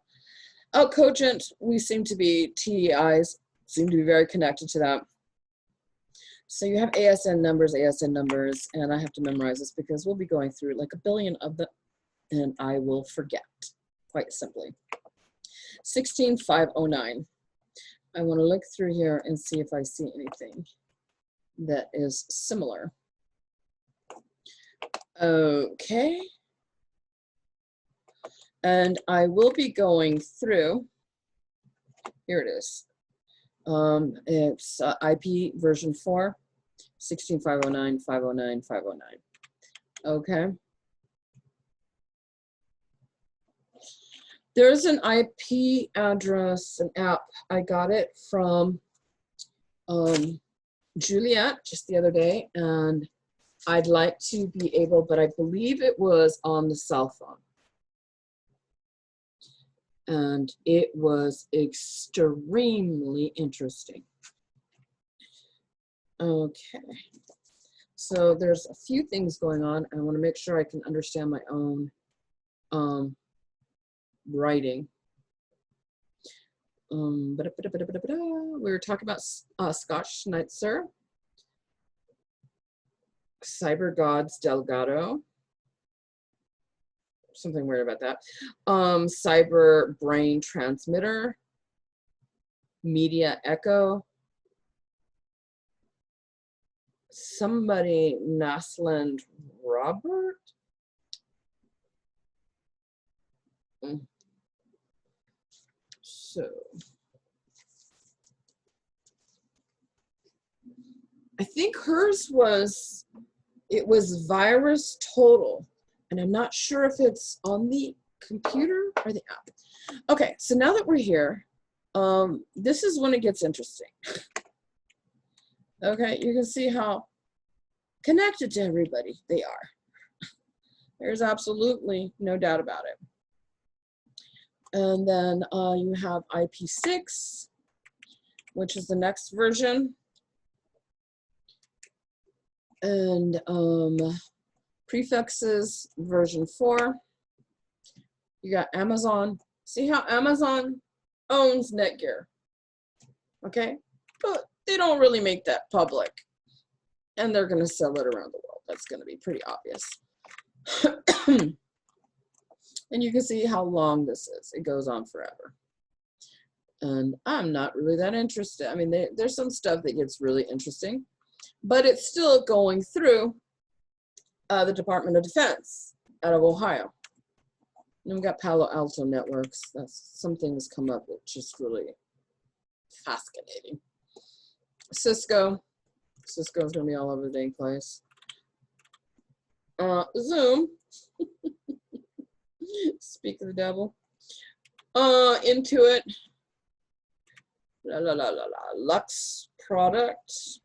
Cogent, we seem to be, TEIs seem to be very connected to that. So you have ASN numbers, and I have to memorize this because we'll be going through like a billion of them, and I will forget, quite simply. 16509. I want to look through here and see if I see anything that is similar. Okay. And I will be going through, here it is. It's IP version 4, 16509, 509, 509. Okay. There's an IP address, an app. I got it from Juliet just the other day, and I'd like to be able, but I believe it was on the cell phone. And it was extremely interesting. Okay, so there's a few things going on. I want to make sure I can understand my own writing. We were talking about Scott Schneitzer, Cyber Gods Delgado. Something weird about that. Cyber Brain Transmitter, Media Echo, somebody, Nasland Robert. So I think hers was, it was Virus Total. And I'm not sure if it's on the computer or the app. Okay, so now that we're here, this is when it gets interesting. Okay, you can see how connected to everybody they are. There's absolutely no doubt about it. And then you have IP6, which is the next version. And prefixes version 4. You got Amazon. See how Amazon owns Netgear, okay? But they don't really make that public, and they're going to sell it around the world. That's going to be pretty obvious. And you can see how long this is. It goes on forever. And I'm not really that interested. I mean, there's some stuff that gets really interesting, but it's still going through the Department of Defense out of Ohio. And we've got Palo Alto Networks. That's some things come up that just really fascinating. Cisco. Cisco's gonna be all over the dang place. Zoom. Speak of the devil. Intuit. Lux Products.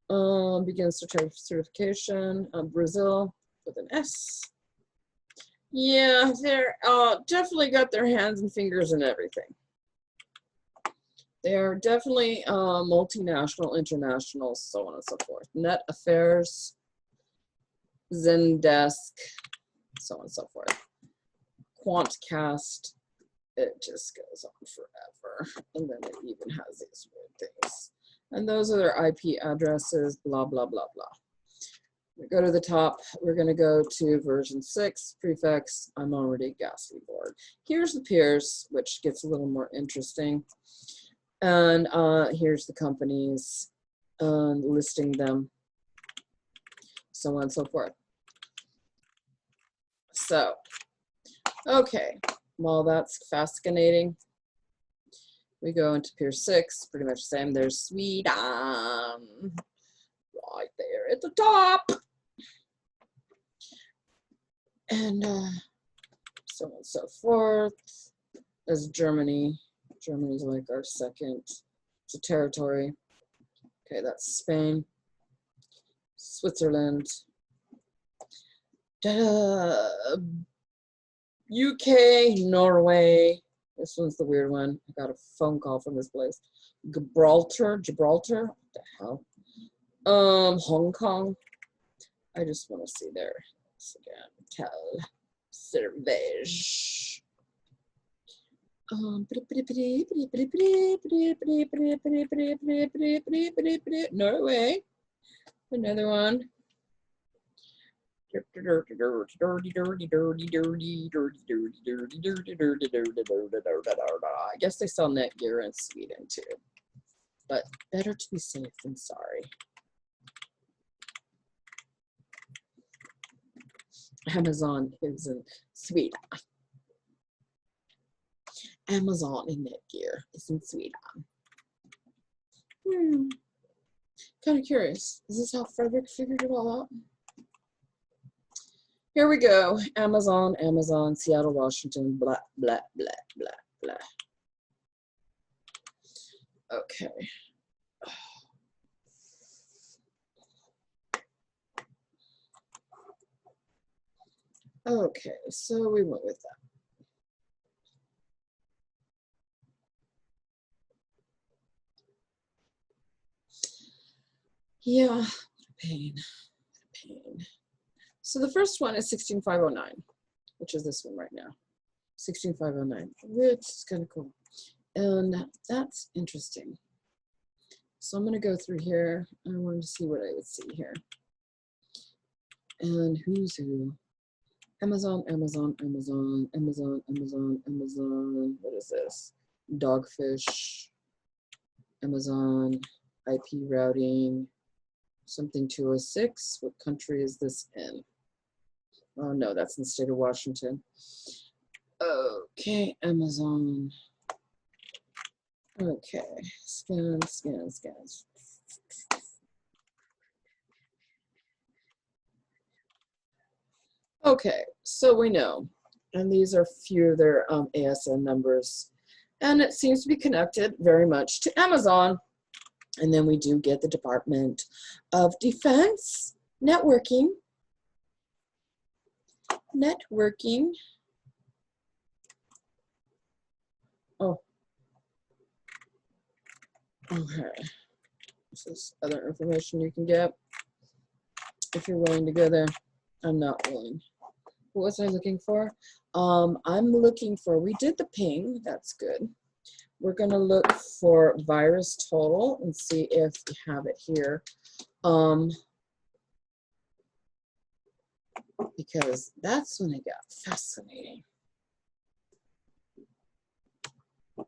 Begins certification. Brazil with an S. Yeah, they're definitely got their hands and fingers in everything. They're definitely multinational, international, so on and so forth. Net Affairs, Zendesk, so on and so forth. Quantcast, it just goes on forever. And then it even has these weird things. And those are their IP addresses, blah, blah, blah, blah. go to the top. We're going to go to version 6, prefix. I'm already ghastly bored. Here's the peers, which gets a little more interesting. And here's the companies, listing them, so on and so forth. So, okay, well, that's fascinating. We go into peer 6, pretty much the same. There's Sweden, right there at the top. And so on and so forth. There's Germany. Germany's like our second. It's a territory. Okay, that's Spain. Switzerland. UK, Norway. This one's the weird one. I got a phone call from this place. Gibraltar. What the hell? Hong Kong. I just want to see there. Again, Tel Cervej. Norway. Another one. I guess they sell Netgear in Sweden too, but better to be safe than sorry. Amazon is in Sweden. Amazon and Netgear is in Sweden. Kind of curious. Is this how Frederick figured it all out? Here we go. Amazon, Seattle, Washington, blah, blah, blah, blah, blah. Okay. Okay, so we went with that. Yeah, pain. So the first one is 16509, which is this one right now. 16509, which is kind of cool. And that's interesting. So I'm going to go through here. I wanted to see what I would see here. And who's who? Amazon. What is this? Dogfish. Amazon. IP routing. Something 206. What country is this in? Oh no, that's in the state of Washington. Okay, Amazon. Okay, scan. Okay, so we know, and these are a few of their ASN numbers, and it seems to be connected very much to Amazon. And then we do get the Department of Defense networking. Oh, okay. This is other information you can get if you're willing to go there. I'm not willing. What was I looking for? I'm looking for, we did the ping, that's good. We're gonna look for virus total and see if we have it here. Because that's when it got fascinating. I'm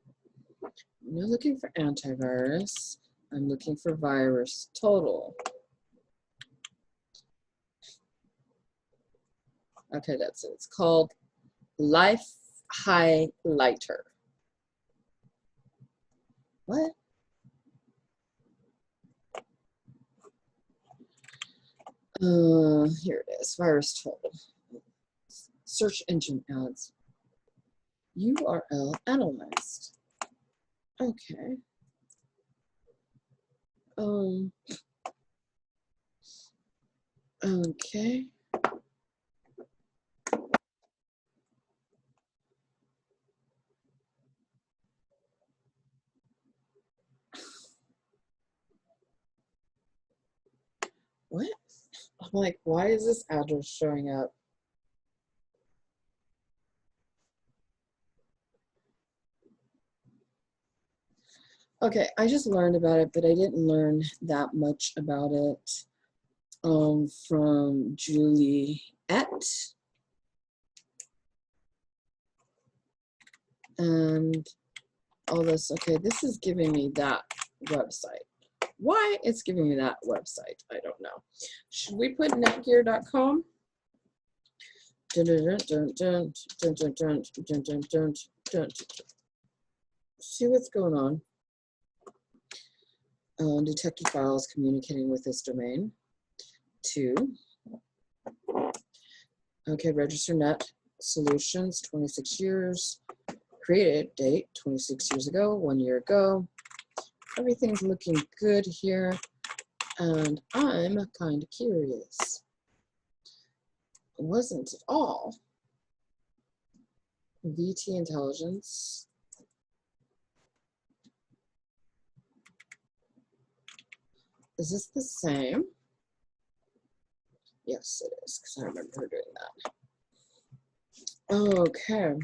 not looking for antivirus. I'm looking for virus total. Okay, that's it. It's called Life Highlighter. What? Here it is, virus total. Search engine ads. URL analyzed. Okay. Okay. What? I'm like, why is this address showing up? Okay, I just learned about it, but I didn't learn that much about it. from Juliet. And all this, okay, this is giving me that website. Why it's giving me that website, I don't know. Should we put netgear.com? See what's going on. Detected files communicating with this domain. 2. Okay, register net solutions, 26 years. Created date, 26 years ago, 1 year ago. Everything's looking good here, and I'm kind of curious. It wasn't at all. VT Intelligence. Is this the same? Yes, it is, because I remember her doing that. Okay.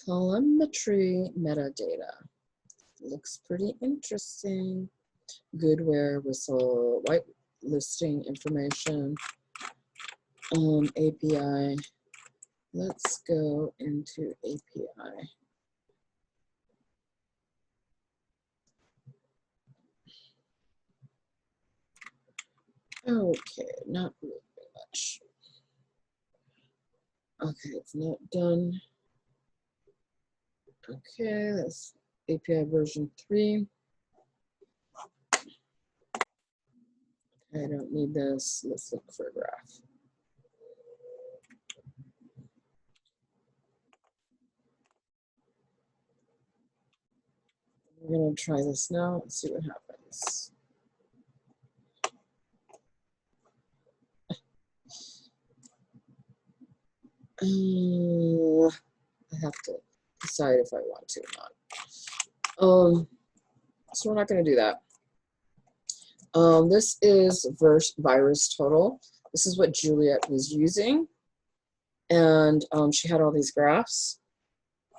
Telemetry metadata. Looks pretty interesting. Goodware, whistle, white listing information. API. Let's go into API. Okay, not really much. Okay, it's not done. Okay, that's API version 3. I don't need this. Let's look for a graph. We're going to try this now and see what happens. I have to decide if I want to or not. So we're not going to do that. This is virus total. This is what Juliet was using. And she had all these graphs.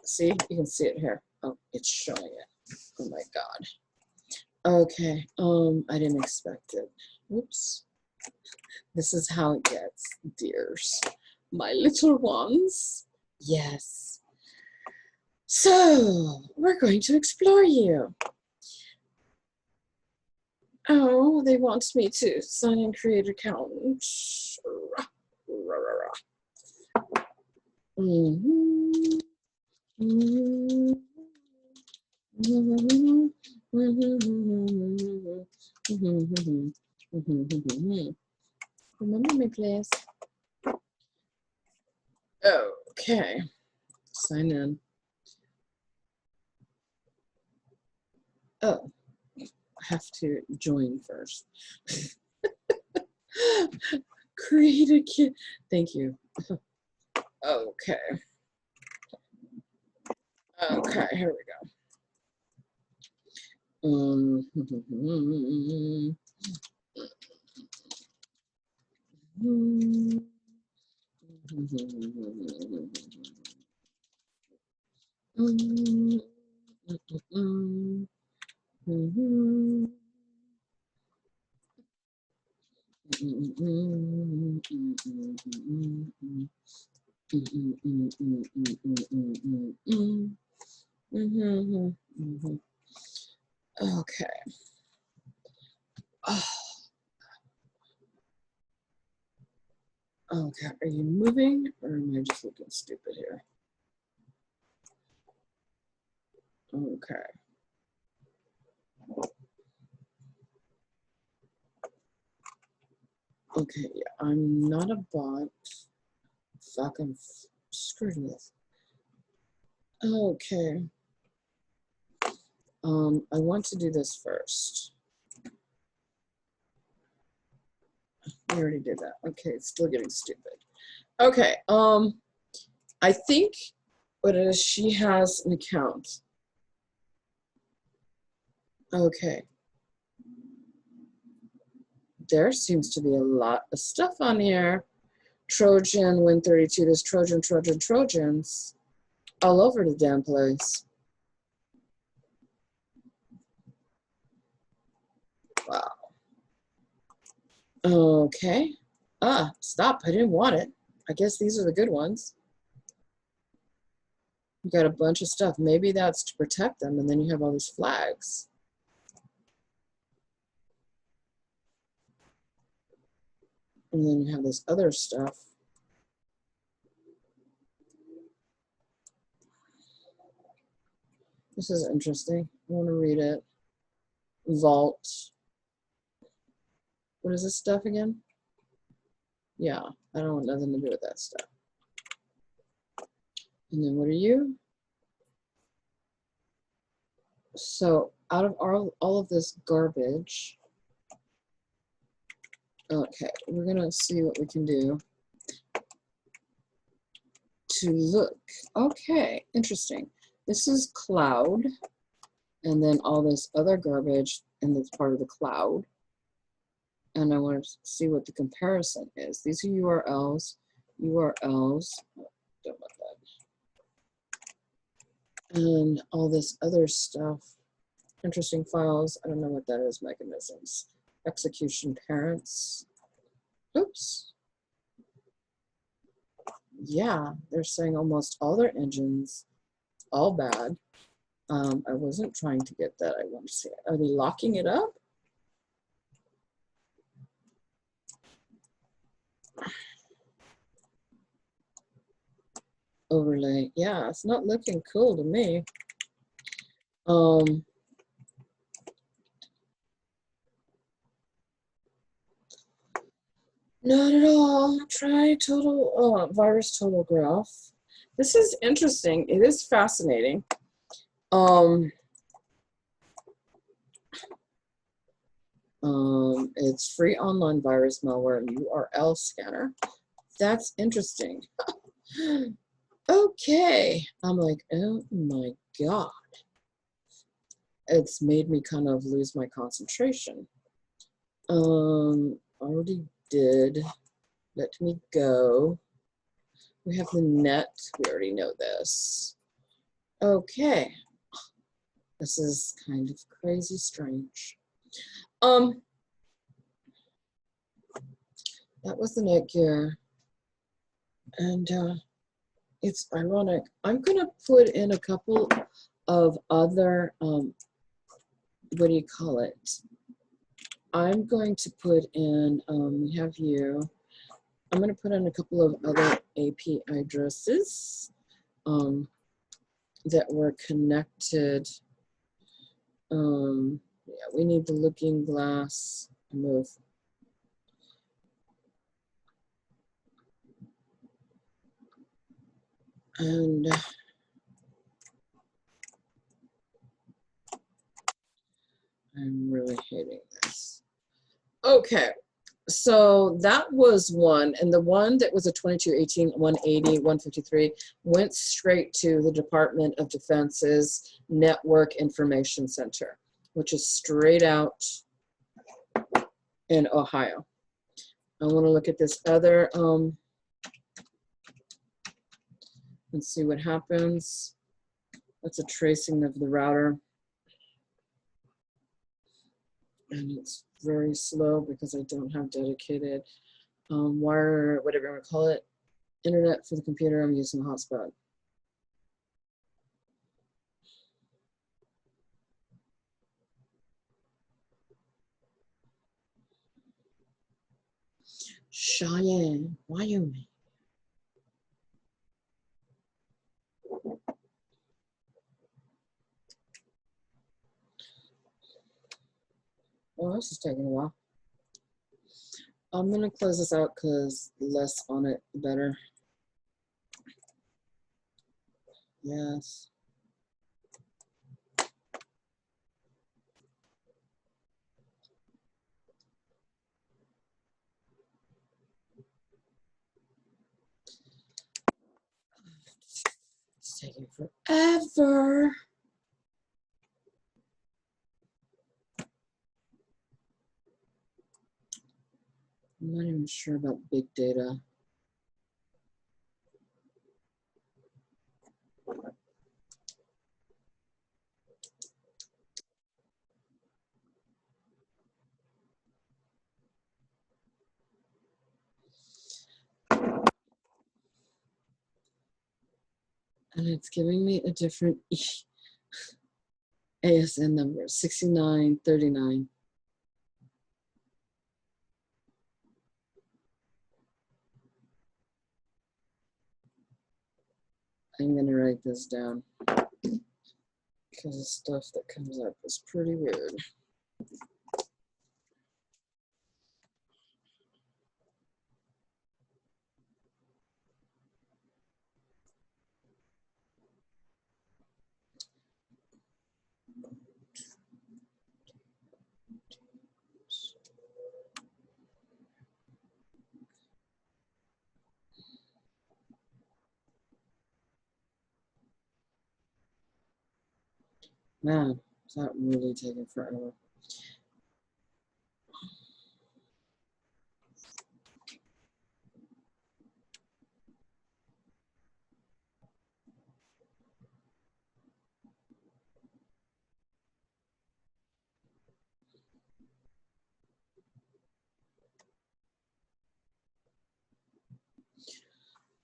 See, you can see it here. Oh, it's showing it. Oh my God. Okay, I didn't expect it. Oops. This is how it gets, dears. My little ones. Yes. So, we're going to explore you. Oh, they want me to sign and create account. Remember me, please. Okay, sign in. Oh, I have to join first. Create a kid. Thank you. Okay. Okay, here we go. Okay. Oh. Okay, are you moving or am I just looking stupid here? Okay. Okay, yeah, I'm not a bot. Fuck, I'm screwed with. Okay. I want to do this first. We already did that. Okay, it's still getting stupid. Okay, I think what it is, she has an account. Okay. There seems to be a lot of stuff on here. Trojan, Win32, there's Trojans. all over the damn place. Wow. Okay. Ah, stop. I didn't want it. I guess these are the good ones. You got a bunch of stuff. Maybe that's to protect them, and then you have all these flags. And then you have this other stuff. This is interesting. I want to read it. Vault. What is this stuff again? Yeah, I don't want nothing to do with that stuff. And then what are you? So out of all of this garbage, okay, we're gonna see what we can do to look. Okay, interesting. This is cloud, and then all this other garbage, and that's part of the cloud. And I want to see what the comparison is. These are URLs. Don't want that. And all this other stuff. Interesting files. I don't know what that is. Mechanisms. Execution parents. Oops. Yeah, they're saying almost all their engines, all bad. I wasn't trying to get that. I want to see. Are they locking it up? Overlay. Yeah, it's not looking cool to me. Not at all. Try total virus total graph. This is interesting. It is fascinating. It's free online virus malware and URL scanner. That's interesting. Okay. I'm like, oh my God. It's made me kind of lose my concentration. Already did. Let me go. We have the net. We already know this. Okay. This is kind of crazy strange. That was the Netgear. And it's ironic. I'm gonna put in a couple of other, what do you call it? I'm going to put in, we have you. I'm going to put in a couple of other AP addresses that were connected. Yeah, we need the looking glass. Move. And I'm really hating this. Okay. So that was one, and the one that was a 2218, 180, 153 went straight to the Department of Defense's Network Information Center, which is straight out in Ohio. I want to look at this other and see what happens. That's a tracing of the router. And it's very slow because I don't have dedicated wire, whatever you want to call it, internet for the computer. I'm using a hotspot. Cheyenne, Wyoming. Oh, this is taking a while. I'm going to close this out because the less on it, the better. Yes. It's taking forever. I'm not even sure about big data. And it's giving me a different ASN number, 6939. I'm gonna write this down because the stuff that comes up is pretty weird. Man, is that really taking forever?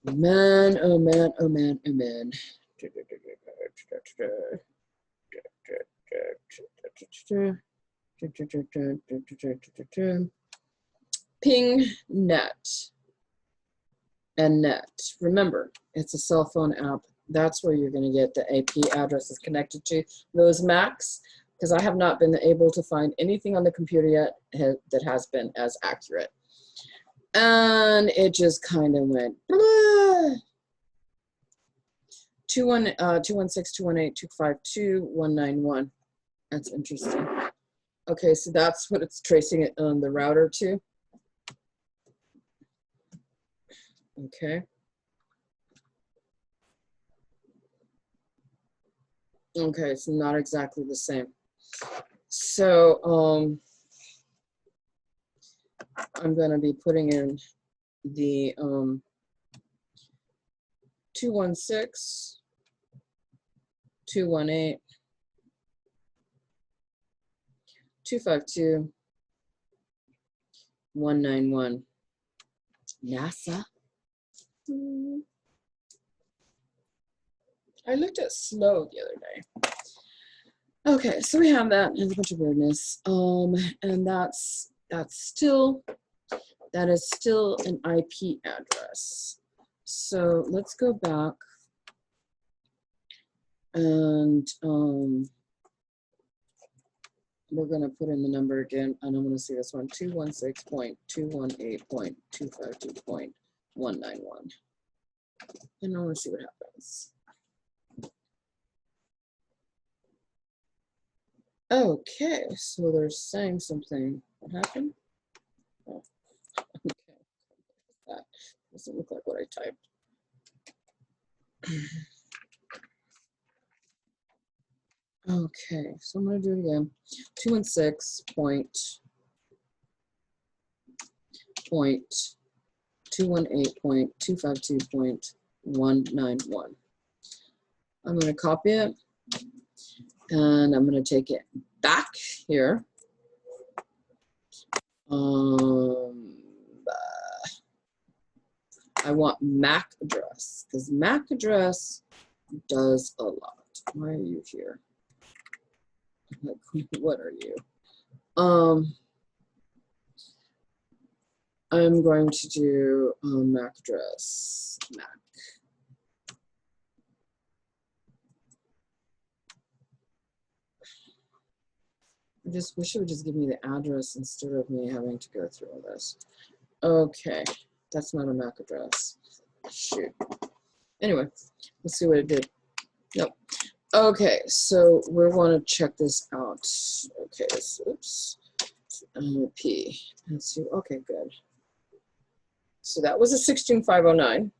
Man, oh man, oh man, oh man. Ping net and net. Remember, it's a cell phone app. That's where you're going to get the IP addresses connected to those MACs, because I have not been able to find anything on the computer yet that has been as accurate. And it just kind of went blah. 216.218.252.191. That's interesting. Okay, so that's what it's tracing it on the router to. Okay. Okay, it's not exactly the same. So I'm going to be putting in the 216.218.252.191. NASA. I looked at slow the other day. Okay, so we have that and a bunch of weirdness. And that is still an IP address. So let's go back and we're going to put in the number again, and I'm going to see this one, 216.218.252.191. And I want to see what happens. Okay, so they're saying something. What happened? Oh, okay. That doesn't look like what I typed. Okay, so I'm going to do it again. 216.218.252.191. I'm going to copy it, and I'm going to take it back here. I want MAC address, because MAC address does a lot. Why are you here? Like, what are you? I'm going to do MAC address, MAC. I just wish it would just give me the address instead of me having to go through all this. Okay, that's not a MAC address. Shoot. Anyway, let's see what it did. Nope. Okay, so we want to check this out. Okay, so, oops. P. Let's see. Okay, good. So that was a 16509.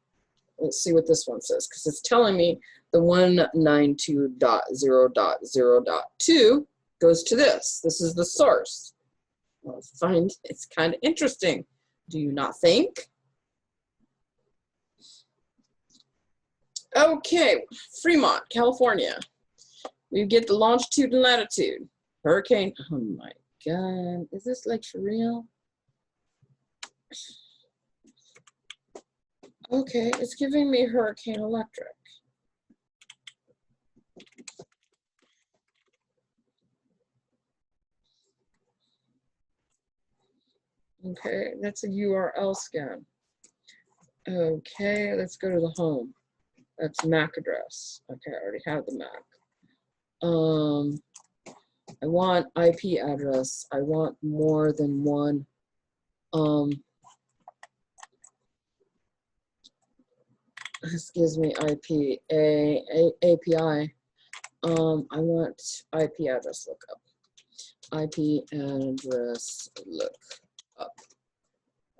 Let's see what this one says, because it's telling me the 192.0.0.2 goes to this. This is the source. Well, I find it's kind of interesting. Do you not think? Okay, Fremont, California. We get the longitude and latitude. Hurricane. Oh my God. Is this like for real? Okay, it's giving me hurricane electric. Okay, that's a URL scan. Okay, let's go to the home. That's MAC address. Okay, I already have the MAC. I want IP address. I want more than one. Excuse me, IP, API. I want IP address lookup. IP address lookup.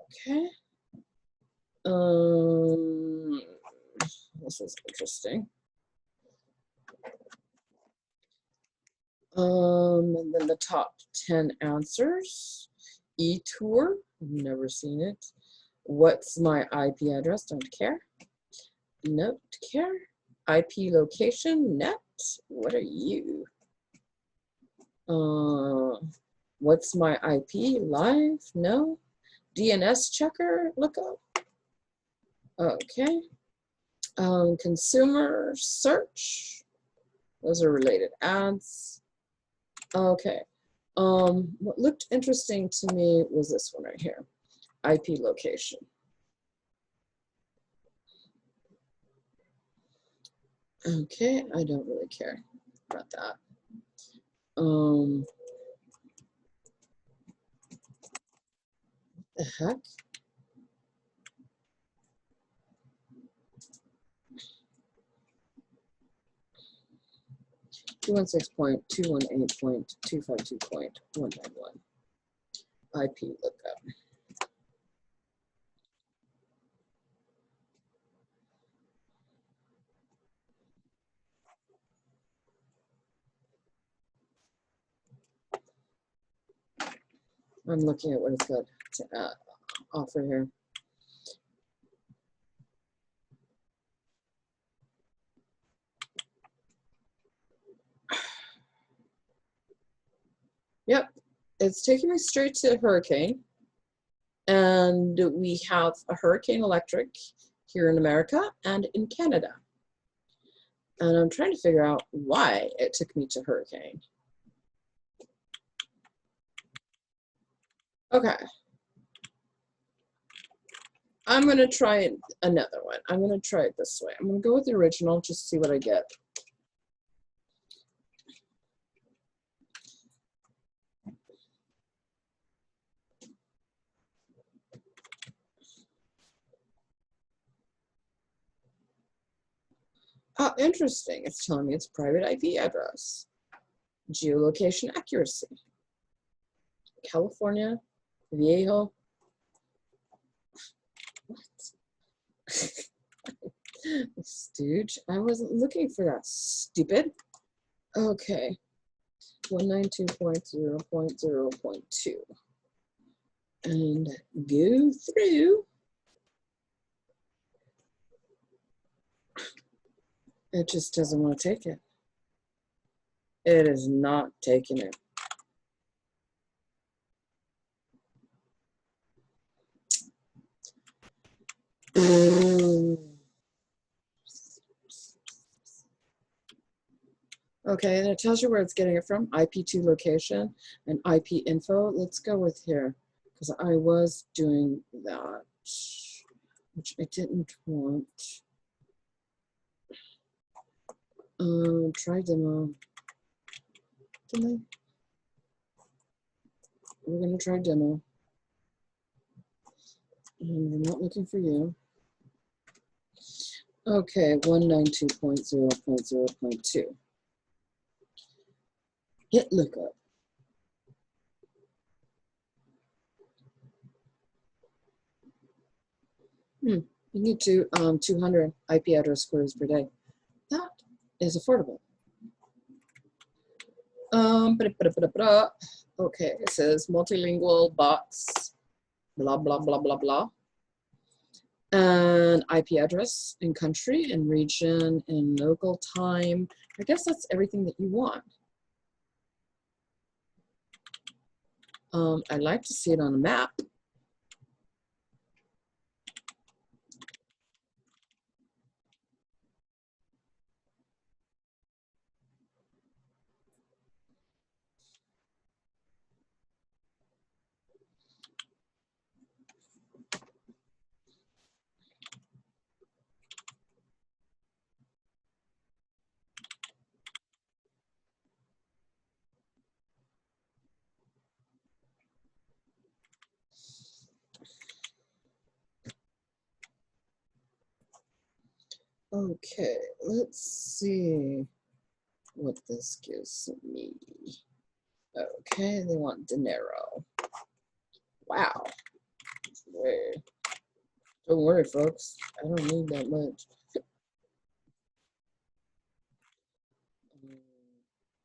Okay. This is interesting. And then the top 10 answers. eTour, never seen it. What's my IP address? Don't care. Note care. IP location, net. What are you? What's my IP? Live? No. DNS checker, lookup. Okay. Consumer search. Those are related ads. Okay. What looked interesting to me was this one right here. IP location. Okay, I don't really care about that. The heck? (216.218.252.191) IP lookup. I'm looking at what it's got to offer here. Yep, it's taking me straight to Hurricane. And we have a Hurricane Electric here in America and in Canada. And I'm trying to figure out why it took me to Hurricane. Okay. I'm going to try another one. I'm going to try it this way. I'm going to go with the original just to see what I get. Oh, interesting. It's telling me it's private IP address. Geolocation accuracy. California, Viejo. What? Stooge, I wasn't looking for that, stupid. Okay. 192.0.0.2. And go through. It just doesn't want to take it. It is not taking it. Okay, and it tells you where it's getting it from, IP2 location and IP info. Let's go with here, because I was doing that, which I didn't want. Try demo. We're going to try demo. And we're not looking for you. Okay, 192.0.0.2. Hit lookup. You need 200 IP address queries per day. That is affordable. Okay, it says multilingual bots, blah, blah, blah, blah, blah. And IP address in country, in region, in local time. I guess that's everything that you want. I'd like to see it on a map. Okay, let's see what this gives me. Okay, they want dinero. Wow. Wait. Don't worry, folks. I don't need that much.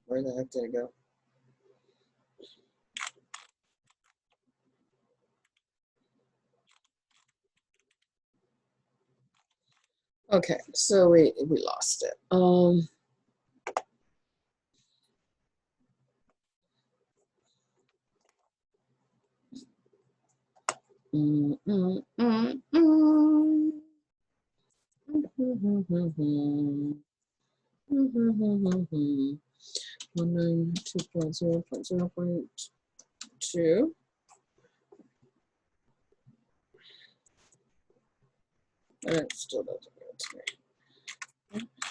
Where the heck did it go? Okay, so we lost it. Mm, mm, mm, mm. 192.0.0.2. And it still doesn't give it to me.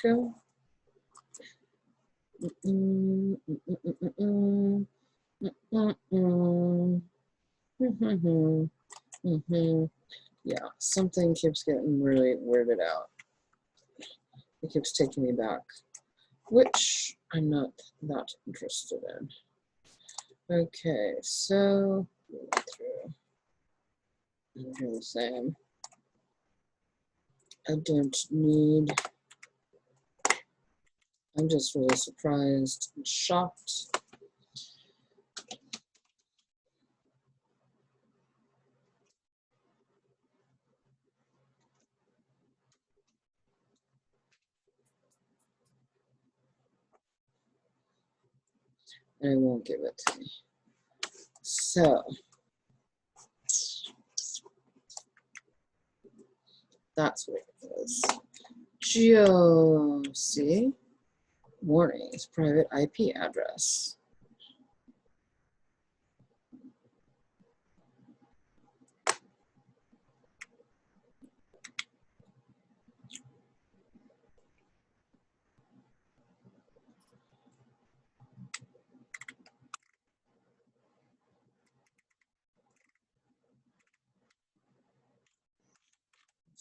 Go. Yeah, something keeps getting really weirded out. It keeps taking me back, which I'm not that interested in. Okay, so we went through. They're the same. I don't need. I'm just really surprised and shocked. And it won't give it to me. So that's what it is. GeoC warnings, private IP address.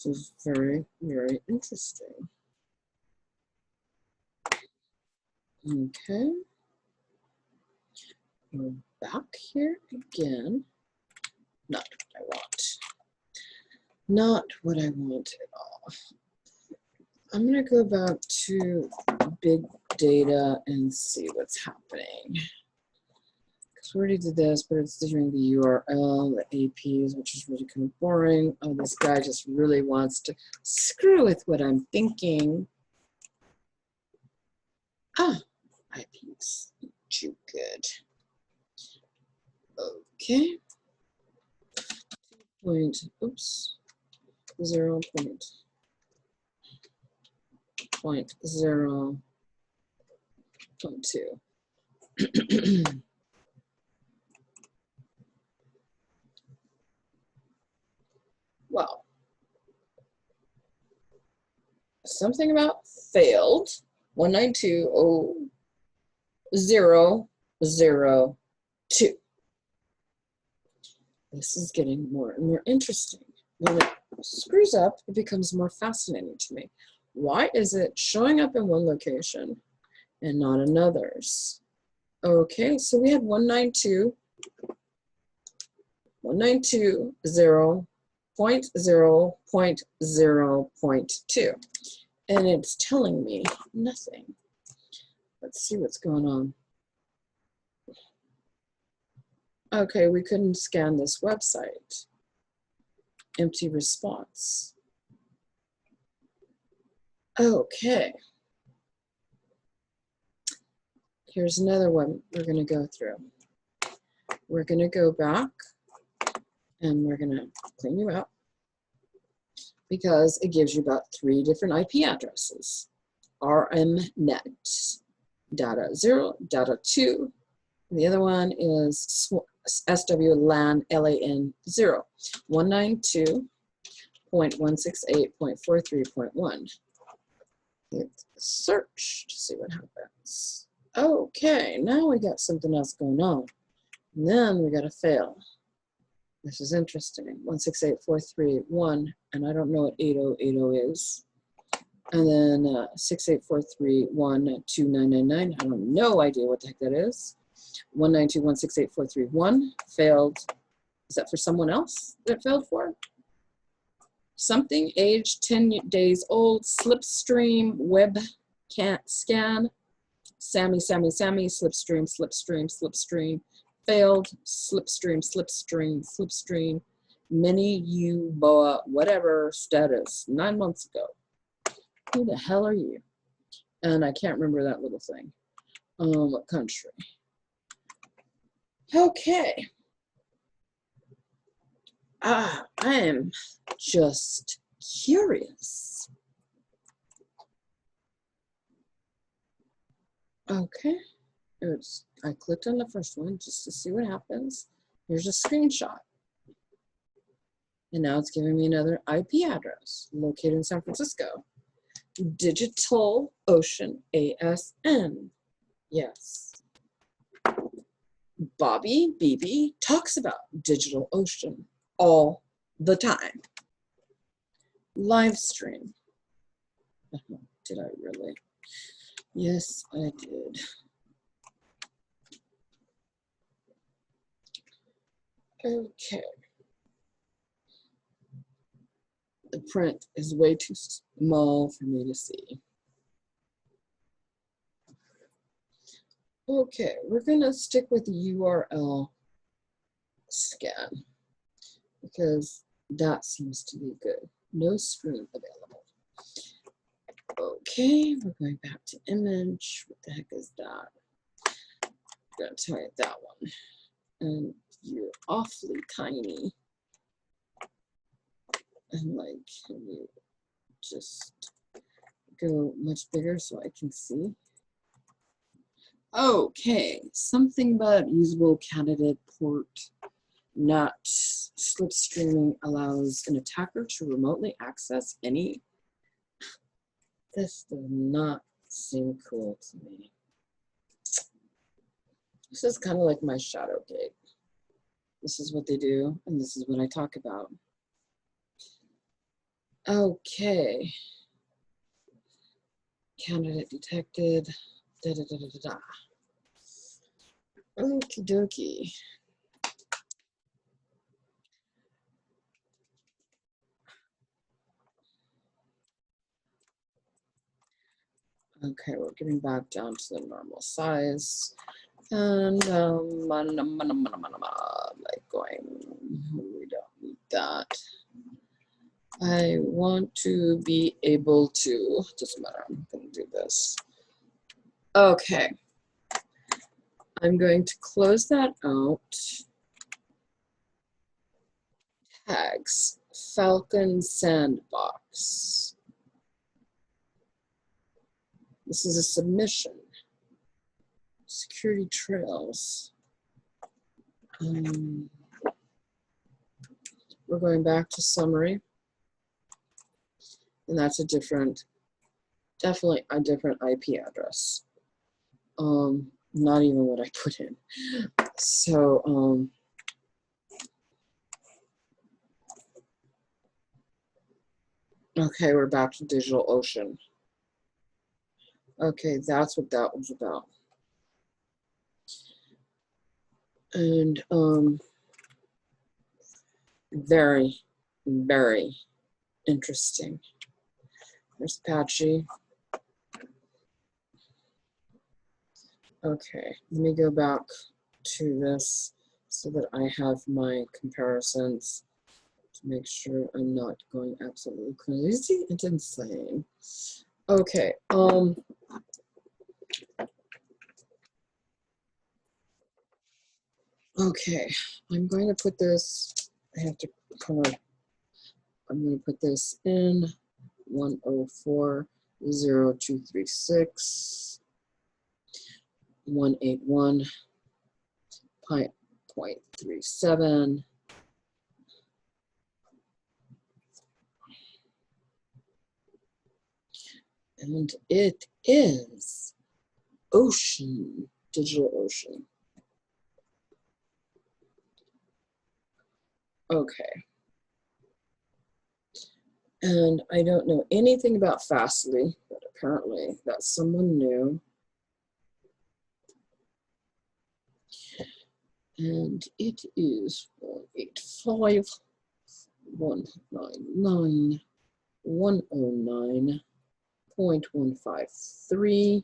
This is very, very interesting. Okay. We're back here again. Not what I want. Not what I want at all. I'm going to go back to big data and see what's happening. Because we already did this, but it's doing the URL, the APs, which is really kind of boring. Oh, this guy just really wants to screw with what I'm thinking. Ah, IPs. Too good. Okay. Oops. 0.0.2. Well, something about failed. 192.0.0.2. This is getting more and more interesting. When it screws up, it becomes more fascinating to me. Why is it showing up in one location and not in others? Okay, so we had 192.0.0.0.2, and it's telling me nothing. Let's see what's going on. Okay, we couldn't scan this website. Empty response. Okay. Here's another one we're going to go through. We're going to go back and we're going to clean you out because it gives you about 3 different IP addresses. RMNet, data 0, data 2. And the other one is SWLAN LAN 0, 192.168.43.1. Hit search to see what happens. Okay, now we got something else going on. And then we got a fail. This is interesting. 168.431, and I don't know what 8080 is. And then 6843129999. I have no idea what the heck that is. 192.168.431 failed. Is that for someone else that it failed for? Something, age 10 days old, slipstream, web can't scan, Sammy, slipstream, failed, slipstream, mini U boa, whatever status, 9 months ago. Who the hell are you? And I can't remember that little thing. What country? Okay. I am just curious. Okay. I clicked on the first one just to see what happens. Here's a screenshot. And now it's giving me another IP address located in San Francisco. DigitalOcean ASN. Yes. Bobby BB talks about DigitalOcean all the time. Live stream. Did I really? Yes, I did. Okay. The print is way too small for me to see. Okay, we're gonna stick with the URL scan because that seems to be good. No screen available. Okay, we're going back to image. What the heck is that? I'm gonna type that one. And you're awfully tiny. And like, can you just go much bigger so I can see? Okay, something about usable candidate port not slipstreaming allows an attacker to remotely access any. This does not seem cool to me. This is kind of like my Shadowgate. This is what they do, and this is what I talk about. Okay. Candidate detected. Da da da da da da. Okie dokie. Okay, we're getting back down to the normal size. And like going, we don't need that. I want to be able to, doesn't matter, I'm gonna do this. Okay, I'm going to close that out. Tags, Falcon Sandbox. This is a submission. Security trails. We're going back to summary. And that's a different, definitely a different IP address. Not even what I put in. So, okay, we're back to DigitalOcean. Okay, that's what that was about. And very, very interesting. There's Apache. Okay, let me go back to this so that I have my comparisons to make sure I'm not going absolutely crazy and insane. Okay, okay, I'm going to put this, I have to kind of, I'm going to put this in 104.0236, 181.37, and it is Ocean, DigitalOcean. Okay. And I don't know anything about Fastly, but apparently that's someone new. And it is 185.199.153.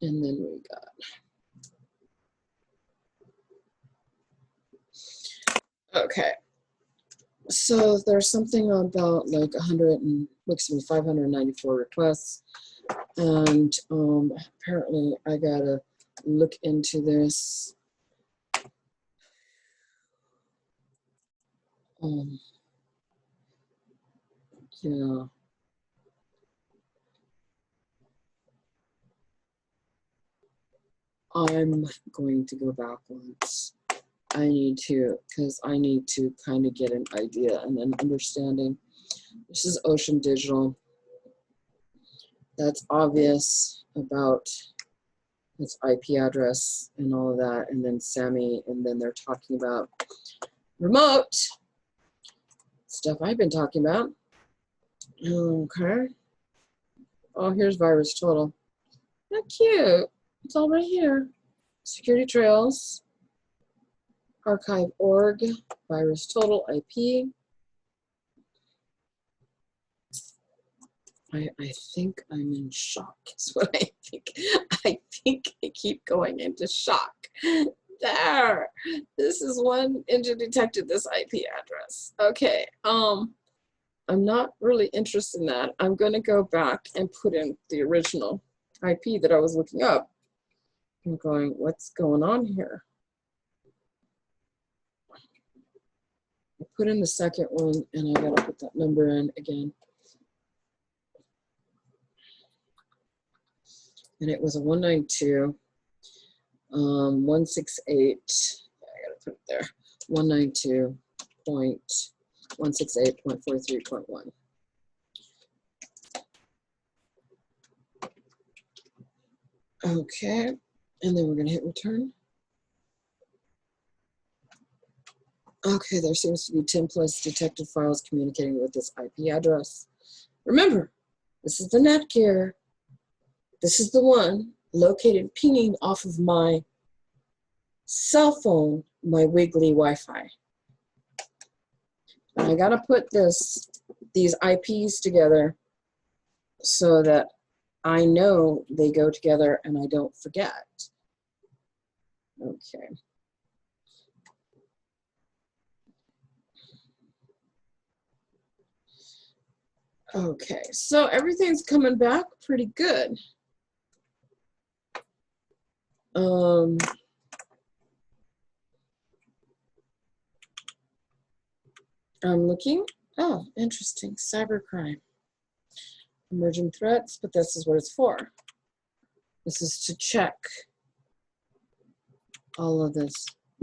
And then we got okay. So there's something about like 594 requests, and apparently I gotta look into this. Yeah. I'm going to go backwards. I need to, because I need to kind of get an idea and an understanding. This is Ocean Digital. That's obvious about its IP address and all of that. And then Sammy, and then they're talking about remote stuff I've been talking about. Okay. Oh, here's Virus Total. How cute. It's all right here. Security Trails, Archive.org, Virus Total IP. I think I'm in shock, is what I think. I think I keep going into shock. There. This is one engine detected this IP address. Okay. I'm not really interested in that. I'm going to go back and put in the original IP that I was looking up. I'm going, what's going on here? I put in the second one, and I got to put that number in again. And it was a 192, 168, I got to put it there, 192.168.43.1. Okay, and then we're going to hit return. Okay, there seems to be 10 plus detected files communicating with this IP address. Remember, this is the Netgear. This is the one located pinging off of my cell phone, my Wiggly Wi-Fi. And I got to put these IPs together so that I know they go together and I don't forget. Okay. Okay, so everything's coming back pretty good. I'm looking. Oh, interesting. Cybercrime. Emerging threats, but this is what it's for. This is to check all of this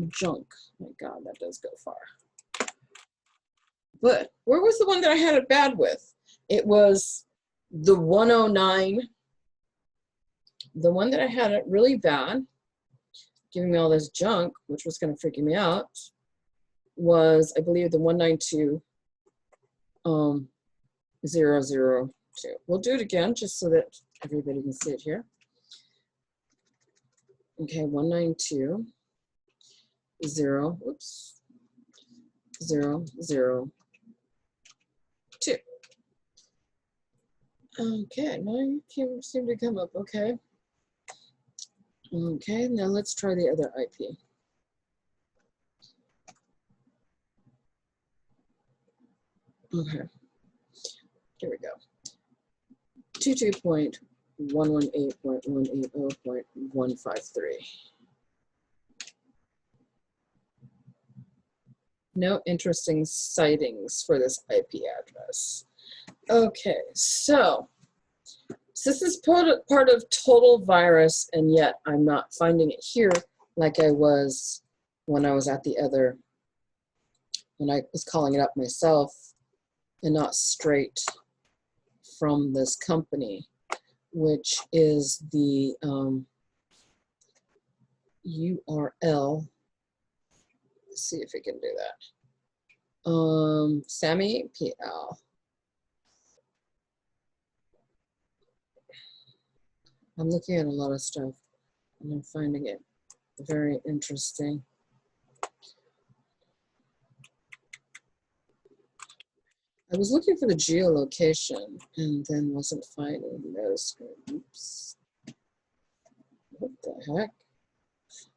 junk. My God, that does go far. But where was the one that I had it bad with? It was the 109. The one that I had it really bad, giving me all this junk, which was kind of freaking me out, was, I believe, the 192.002. We'll do it again just so that everybody can see it here. Okay, 192.002. Okay, now you seem to come up, okay. Okay, now let's try the other IP. Okay, here we go. 22.118.180.153. No interesting sightings for this IP address. Okay, so this is part of Total Virus, and yet I'm not finding it here like I was when I was at the other, when I was calling it up myself and not straight from this company, which is the URL. Let's see if we can do that. Sammy PL. I'm looking at a lot of stuff and I'm finding it very interesting. I was looking for the geolocation and then wasn't finding those. Oops. What the heck?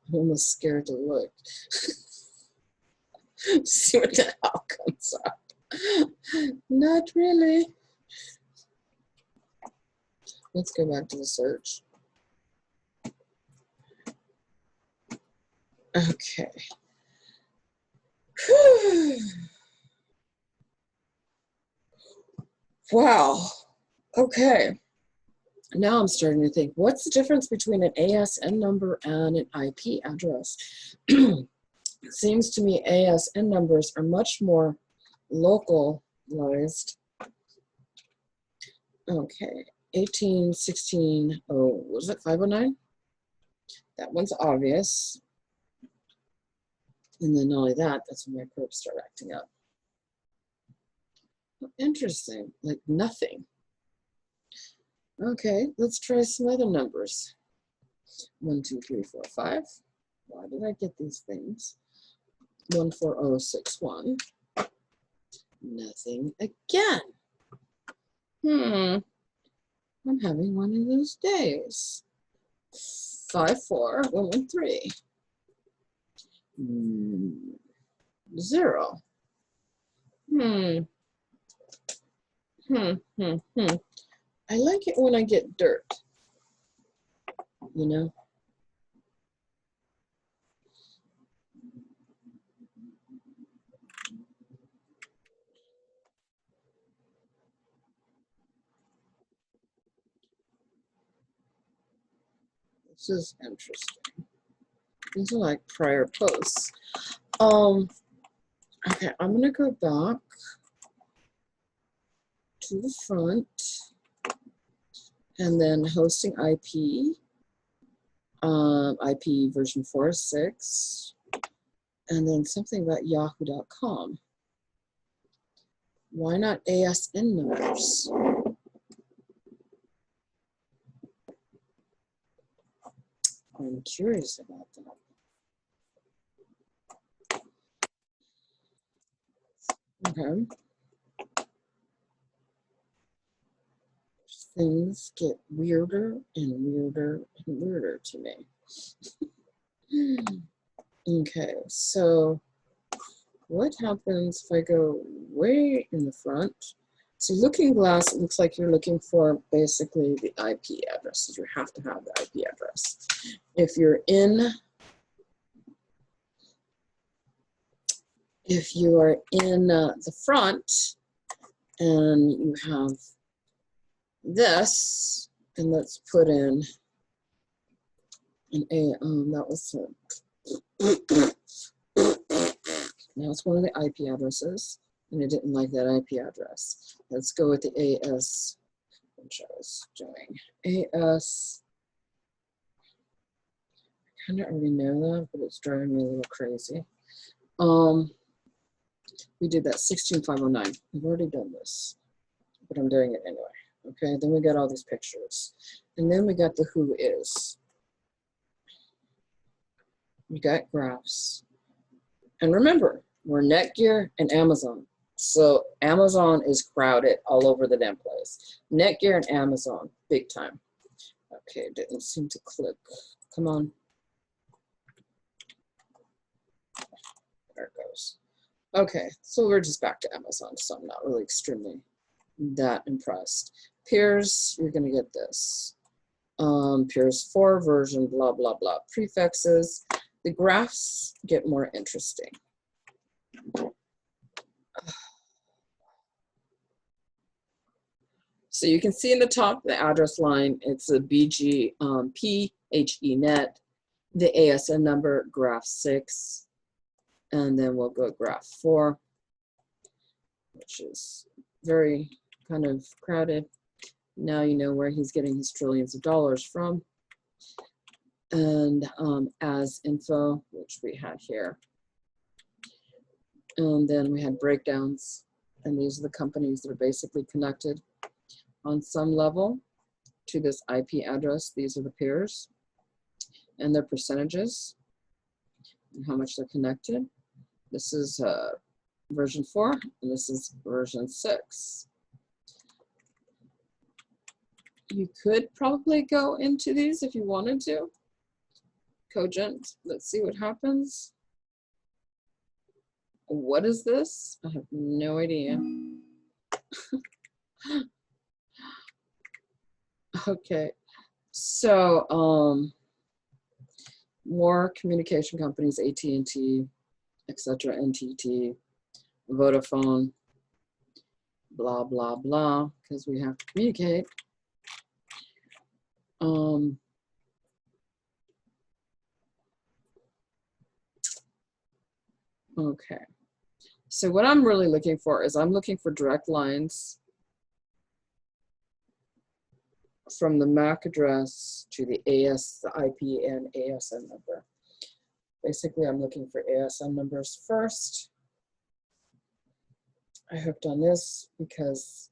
I'm almost scared to look. See what the hell comes up. Not really. Let's go back to the search. Okay. Whew. Wow. Okay. Now I'm starting to think, what's the difference between an ASN number and an IP address? It seems to me ASN numbers are much more localized. Okay, 1816, oh, was it 509? That one's obvious. And then not only that, that's when my probes start acting up. Interesting, like nothing. Okay, let's try some other numbers. 1, 2, 3, 4, 5. Why did I get these things? 14061. Nothing again. I'm having one of those days. 54113. 0. I like it when I get dirt, you know? This is interesting. These are like prior posts. Okay, I'm gonna go back to the front and then hosting IP, IP version 4.6, and then something about yahoo.com. Why not ASN numbers? I'm curious about that. Okay. Things get weirder and weirder and weirder to me. Okay, so what happens if I go way in the front? So Looking Glass, it looks like you're looking for basically the IP addresses. You have to have the IP address. If you are in the front and you have this, and let's put in an that was now it's one of the IP addresses, and I didn't like that IP address. Let's go with the AS, which I was doing. AS, I kind of already know that, but it's driving me a little crazy. We did that 16509. We've already done this, but I'm doing it anyway. Okay, then we got all these pictures. And then we got the who is. We got graphs. And remember, we're Netgear and Amazon. So Amazon is crowded all over the damn place. Netgear and Amazon, big time. Okay, it didn't seem to click. Come on. There it goes. Okay, so we're just back to Amazon, so I'm not really extremely that impressed. Peers, you're gonna get this. Peers 4 version, blah, blah, blah. Prefixes. The graphs get more interesting. So you can see in the top, the address line, it's a BG PHENet, the ASN number, graph 6, and then we'll go graph 4, which is very kind of crowded. Now you know where he's getting his trillions of dollars from. And as info, which we had here. And then we had breakdowns, and these are the companies that are basically connected on some level to this IP address. These are the pairs and their percentages and how much they're connected. This is version 4, and this is version 6. You could probably go into these if you wanted to. Cogent, let's see what happens. What is this? I have no idea. Okay, so more communication companies, AT&T, etc., NTT, Vodafone, blah, blah, blah, because we have to communicate. Okay, so what I'm really looking for is I'm looking for direct lines from the MAC address to the the IP and ASN number. Basically, I'm looking for ASN numbers first. I hooked on this because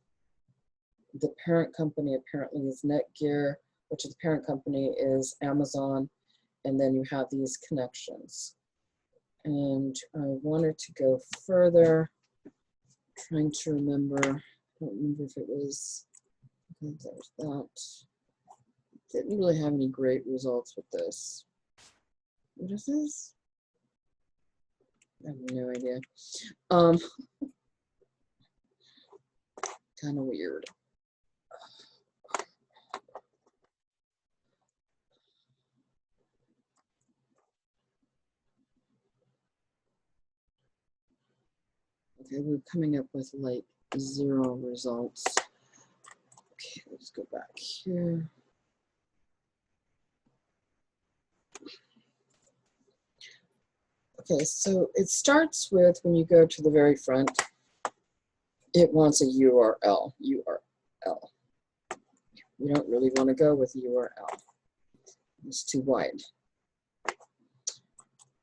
the parent company apparently is Netgear, which the parent company is Amazon, and then you have these connections. And I wanted to go further, trying to remember, I don't remember if it was, okay, there's that. Didn't really have any great results with this. What is this? I have no idea. Kind of weird. Okay, we're coming up with like 0 results. Okay, let's go back here. Okay, so it starts with when you go to the very front, it wants a URL. We don't really want to go with URL. It's too wide.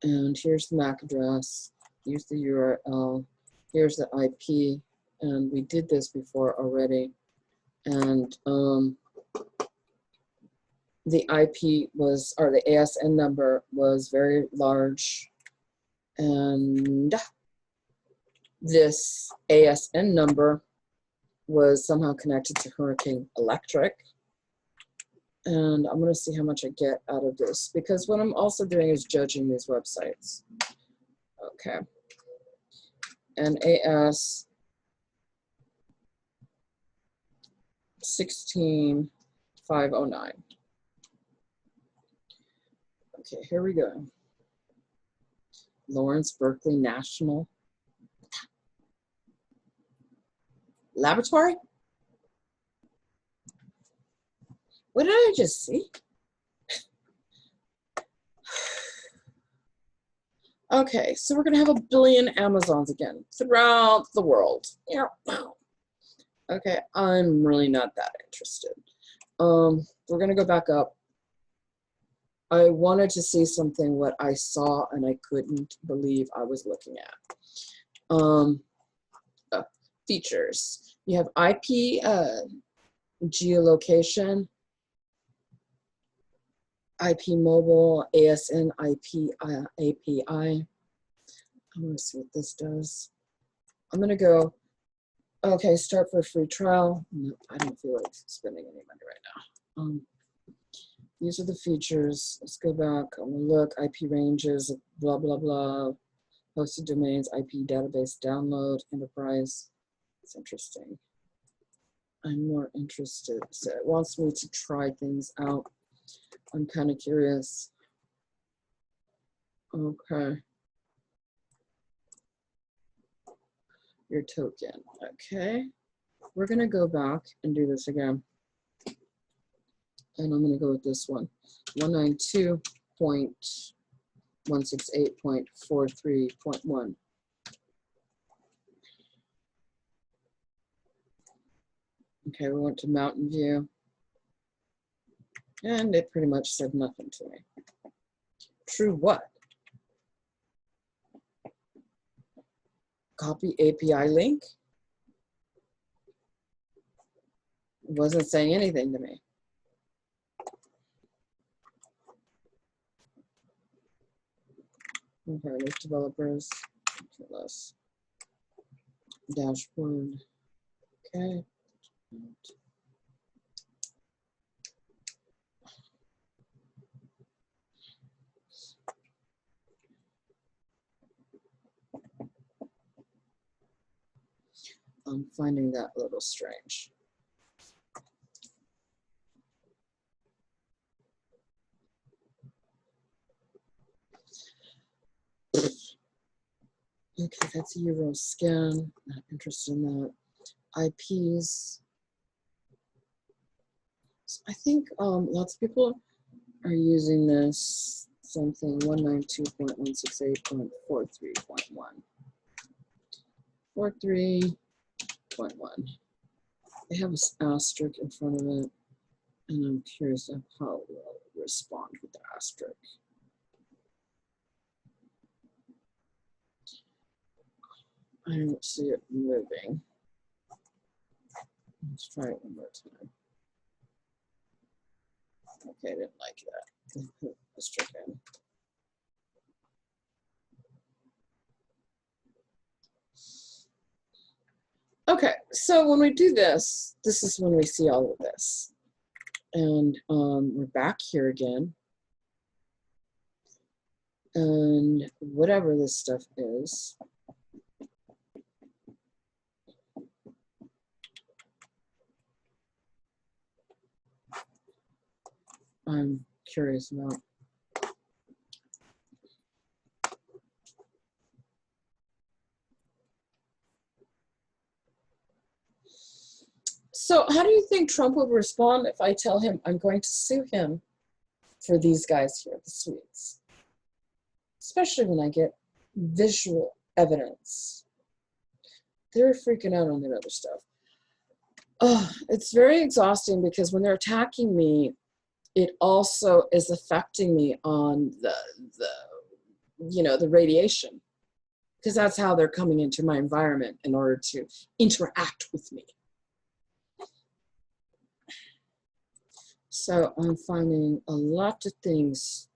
And here's the MAC address. Here's the URL. Here's the IP. And we did this before already. And the IP was, or the ASN number was very large. And this ASN number was somehow connected to Hurricane Electric. And I'm going to see how much I get out of this, because what I'm also doing is judging these websites. Okay. NAS 16509. Okay, here we go. Lawrence Berkeley National Laboratory? What did I just see? Okay, so we're gonna have a billion Amazons again throughout the world. Yeah. Okay, I'm really not that interested. We're gonna go back up. I wanted to see something what I saw and I couldn't believe I was looking at. Features. You have IP geolocation, IP mobile, ASN IP API. I want to see what this does. I'm going to go, okay, start for a free trial. No, I don't feel like spending any money right now. These are the features. Let's go back. I'm going to look, IP ranges, blah, blah, blah. Hosted domains, IP database download, enterprise. It's interesting. I'm more interested. So it wants me to try things out. I'm kind of curious. Okay. Your token. Okay. We're going to go back and do this again. And I'm going to go with this one. 192.168.43.1. Okay, we went to Mountain View. And it pretty much said nothing to me. True what? Copy API link? It wasn't saying anything to me. Okay, there's developers. Okay, less dashboard. Okay. I'm finding that a little strange. Okay, that's Euroscan. Not interested in that. IPs. So I think lots of people are using this something 192.168.43.1. 43.1. They have an asterisk in front of it, and I'm curious of how it will respond with the asterisk. I don't see it moving. Let's try it one more time. Okay, I didn't like that. Let's check in. Okay, so when we do this, this is when we see all of this. And we're back here again. And whatever this stuff is, I'm curious about. So how do you think Trump would respond if I tell him I'm going to sue him for these guys here, the Swedes? Especially when I get visual evidence. They're freaking out on the other stuff. Oh, it's very exhausting because when they're attacking me, it also is affecting me on the radiation, because that's how they're coming into my environment in order to interact with me. So I'm finding a lot of things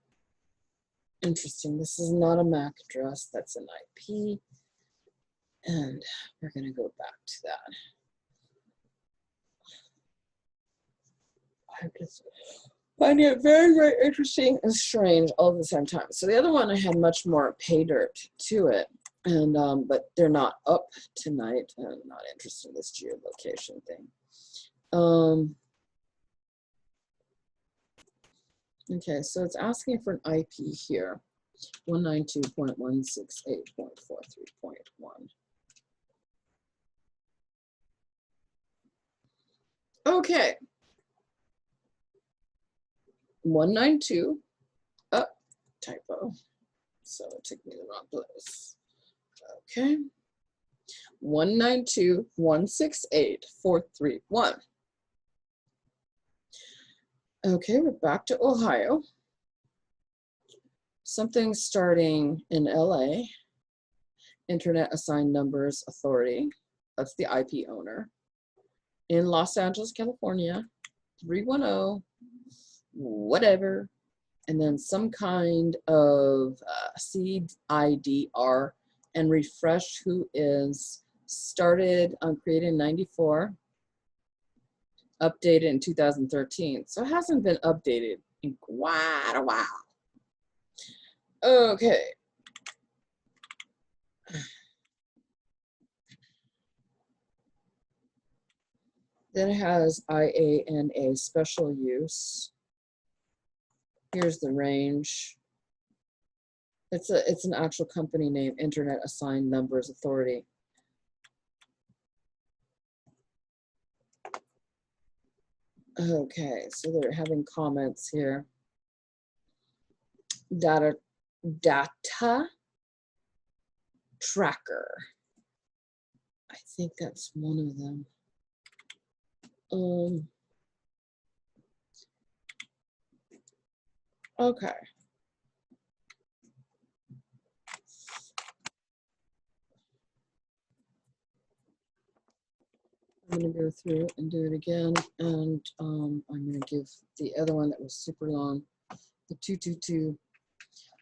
interesting. This is not a MAC address, that's an IP. And we're going to go back to that. I'm just finding it very, very interesting and strange all at the same time. So the other one, I had much more pay dirt to it. And but they're not up tonight. I'm not interested in this geolocation thing. Okay, so it's asking for an IP here, 192.168.43.1. Okay. 192, typo, so it took me the wrong place. Okay. 192.168.431. Okay, we're back to Ohio. Something starting in LA, Internet Assigned Numbers Authority. That's the IP owner. In Los Angeles, California, 310, whatever. And then some kind of CIDR and refresh who is started on created in 94. Updated in 2013. So it hasn't been updated in quite a while. Okay. Then it has IANA special use. Here's the range. It's an actual company name, Internet Assigned Numbers Authority. Okay, so they're having comments here. Data tracker. I think that's one of them. Okay. I'm going to go through and do it again, and I'm going to give the other one that was super long, the 222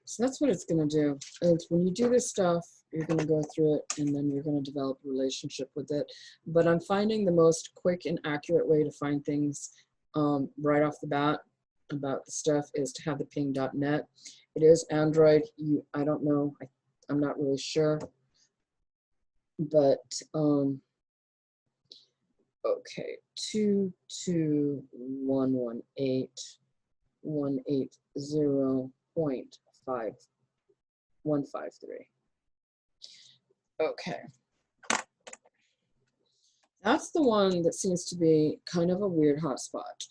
So that's what it's going to do. It's when you do this stuff, you're going to go through it and then you're going to develop a relationship with it. But I'm finding the most quick and accurate way to find things right off the bat about the stuff is to have the ping.net. It is Android. I don't know. I'm not really sure. But okay, 22118.180.5153. Okay. That's the one that seems to be kind of a weird hotspot.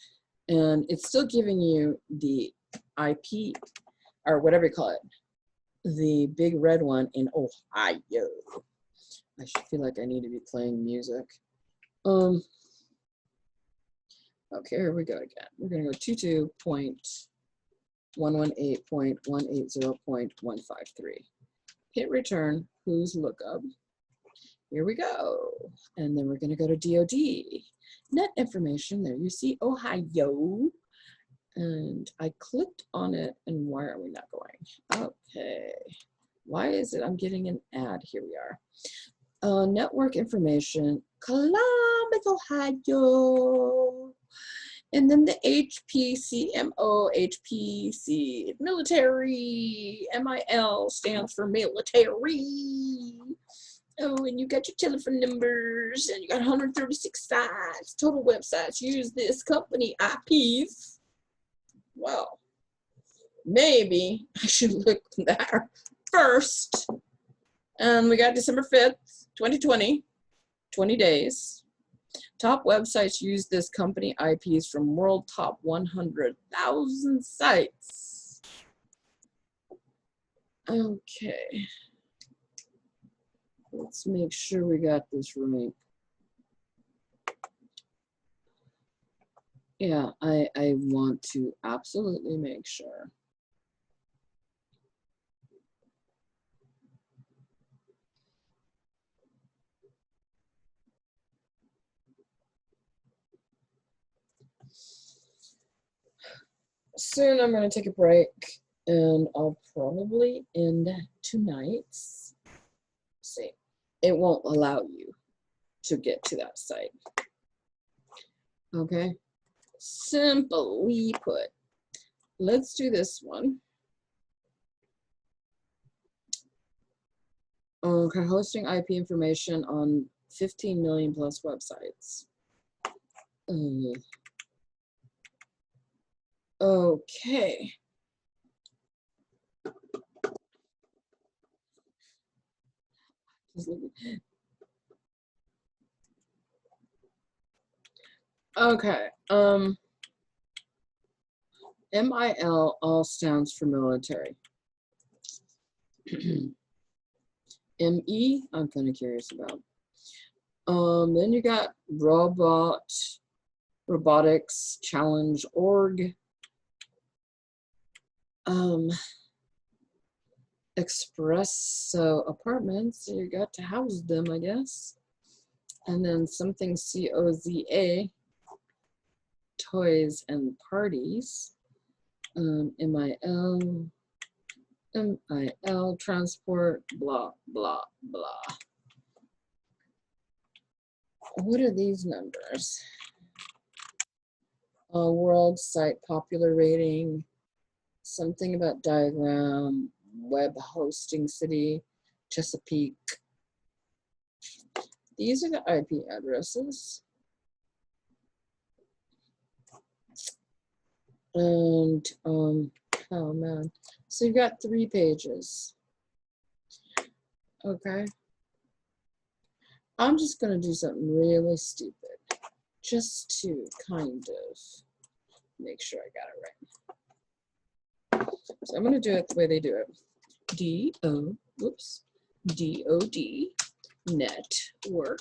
And it's still giving you the IP, or whatever you call it, the big red one in Ohio. I should feel like I need to be playing music. Okay, here we go again. We're going to go 22.118.180.153. Hit return, who's lookup. Here we go. And then we're going to go to DOD. Net information, there you see Ohio. And I clicked on it, and why are we not going? Okay. Why is it I'm getting an ad? Here we are. Network information, Columbus, Ohio. And then the HPCMO, HPC, military, MIL stands for military. Oh, and you got your telephone numbers, and you got 136 sites, total websites. Use this company IPs. Well, maybe I should look there first. And we got December 5th, 2020, 20 days. Top websites use this company IPs from world top 100,000 sites. Okay. Let's make sure we got this right. Yeah, I want to absolutely make sure. Soon I'm going to take a break, and I'll probably end tonight's. See, it won't allow you to get to that site. Okay, simply put, let's do this one. Okay, hosting IP information on 15 million plus websites. Okay. Okay. MIL all stands for military. ME, I'm kind of curious about. Then you got robotics challenge org. Espresso apartments, you got to house them, I guess. And then something COZA, toys and parties. MIL, transport, blah, blah, blah. What are these numbers? World site popular rating, something about diagram, web hosting city, Chesapeake. These are the IP addresses. And, oh man. So you've got 3 pages. Okay. I'm just going to do something really stupid just to kind of make sure I got it right. So I'm going to do it the way they do it. DOD, networking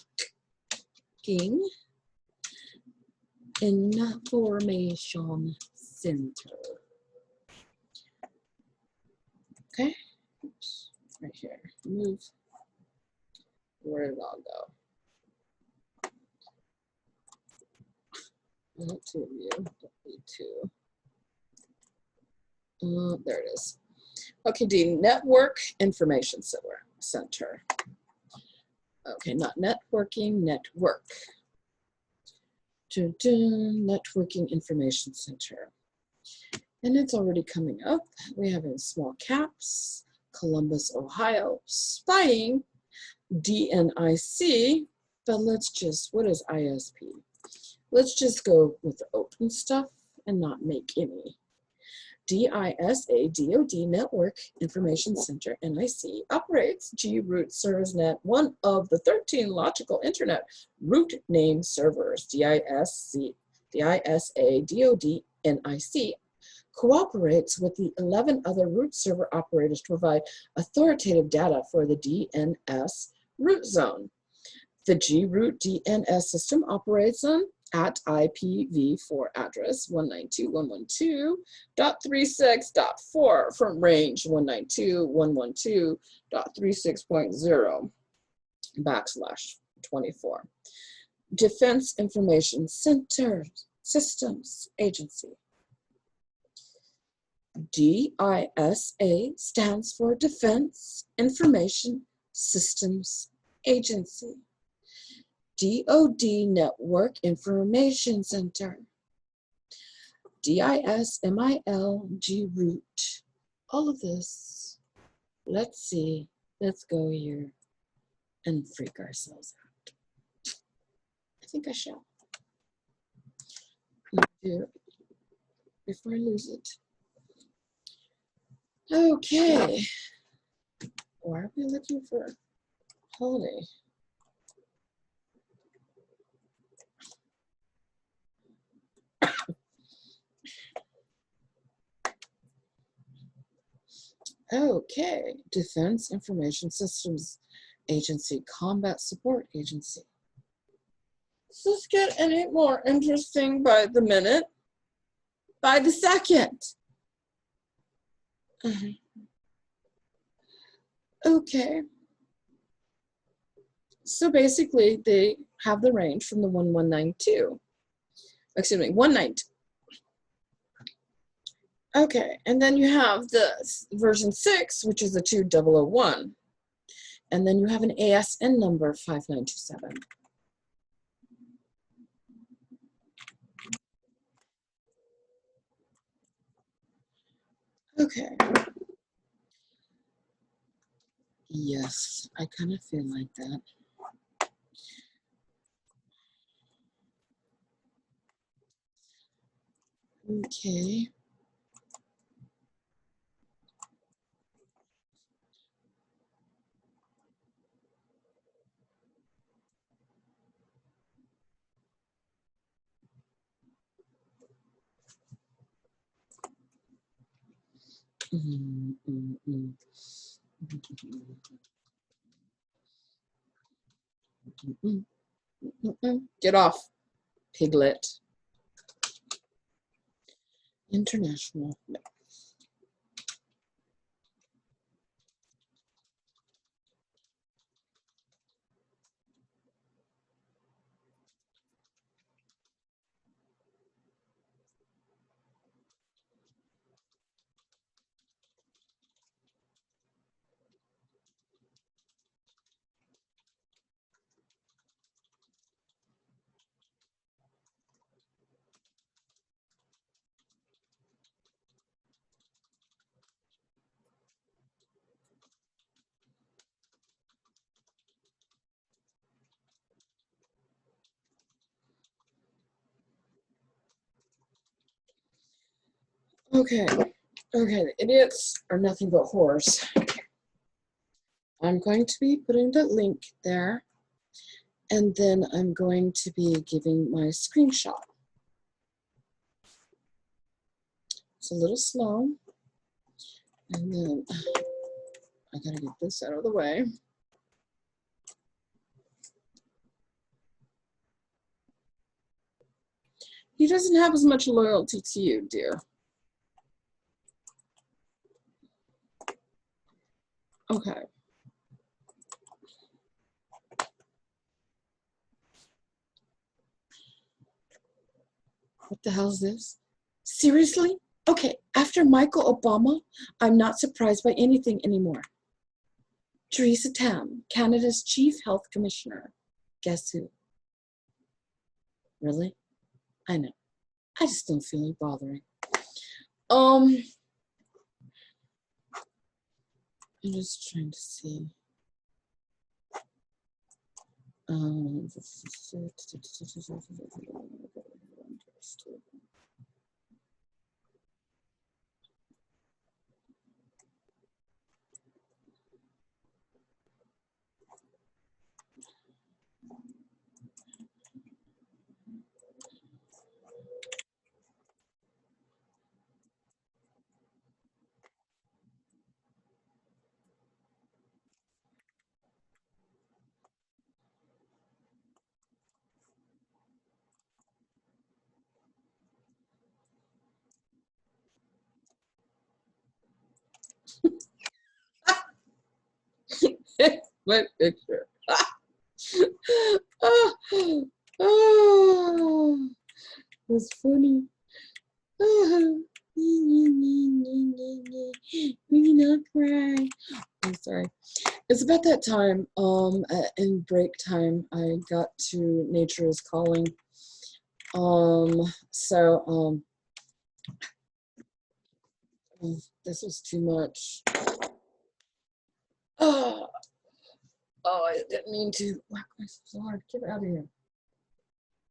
information center. Okay, oops, right here, move. Where did it all go? Not to view, don't need to. There it is. Okay, D, Network Information Center. Okay, not networking, network. Networking Information Center. And it's already coming up. We have in small caps, Columbus, Ohio, spying, DNIC, but let's just, what is ISP? Let's just go with the open stuff and not make any. DISA DoD Network Information Center, NIC, operates GRoot ServsNet, one of the 13 logical internet root name servers. DISA DoD NIC cooperates with the 11 other root server operators to provide authoritative data for the DNS root zone. The GRoot DNS system operates on at IPv4 address 192.112.36.4 from range 192.112.36.0 /24. Defense Information Center Systems Agency. DISA stands for Defense Information Systems Agency. DoD Network Information Center. DISMIL GRoot. All of this. Let's see. Let's go here and freak ourselves out. I think I shall. Do it before I lose it. Okay. Why are we looking for holiday? Okay, Defense Information Systems Agency, Combat Support Agency. Does this get any more interesting by the minute? By the second. Okay. So basically, they have the range from the 1192. Excuse me, 192. Okay, and then you have the version 6, which is the 2001. And then you have an ASN number 5927. Okay. Yes, I kind of feel like that. Okay. Get off, piglet. International. No. Okay. Okay, the idiots are nothing but whores. I'm going to be putting the link there, and then I'm going to be giving my screenshot. It's a little slow, and then I gotta get this out of the way. He doesn't have as much loyalty to you, dear. Okay. What the hell is this? Seriously? Okay, after Michael Obama, I'm not surprised by anything anymore. Theresa Tam, Canada's Chief Health Commissioner. Guess who? Really? I know. I just don't feel like bothering. I'm just trying to see. My picture. Oh, oh, that's funny. Oh, we not cry. I'm sorry. It's about that time. In break time, I got to Nature is Calling. So this was too much. Oh, I didn't mean to whack myself so hard. Get out of here.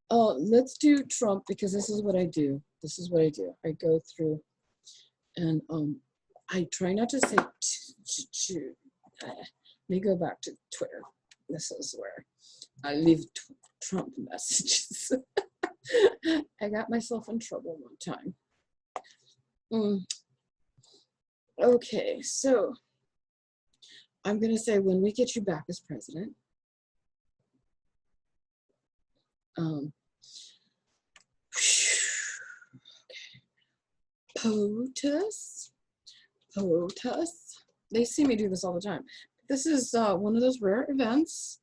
Oh, let's do Trump because this is what I do. This is what I do. I go through and I try not to say let me go back to Twitter. This is where I leave Trump messages. I got myself in trouble one time. Okay, so I'm going to say when we get you back as president, POTUS. They see me do this all the time. This is one of those rare events.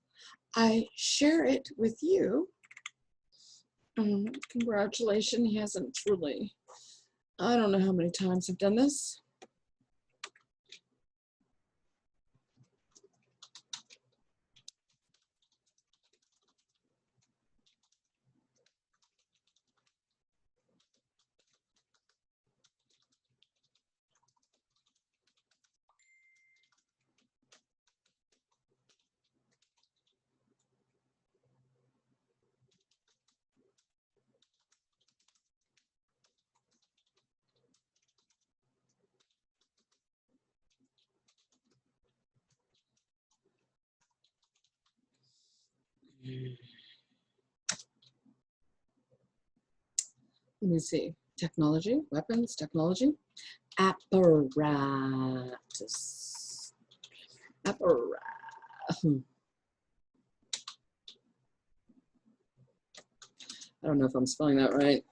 I share it with you. Congratulations, he hasn't really, I don't know how many times I've done this. Let me see. Technology, weapons, technology, apparatus. Apparatus. I don't know if I'm spelling that right.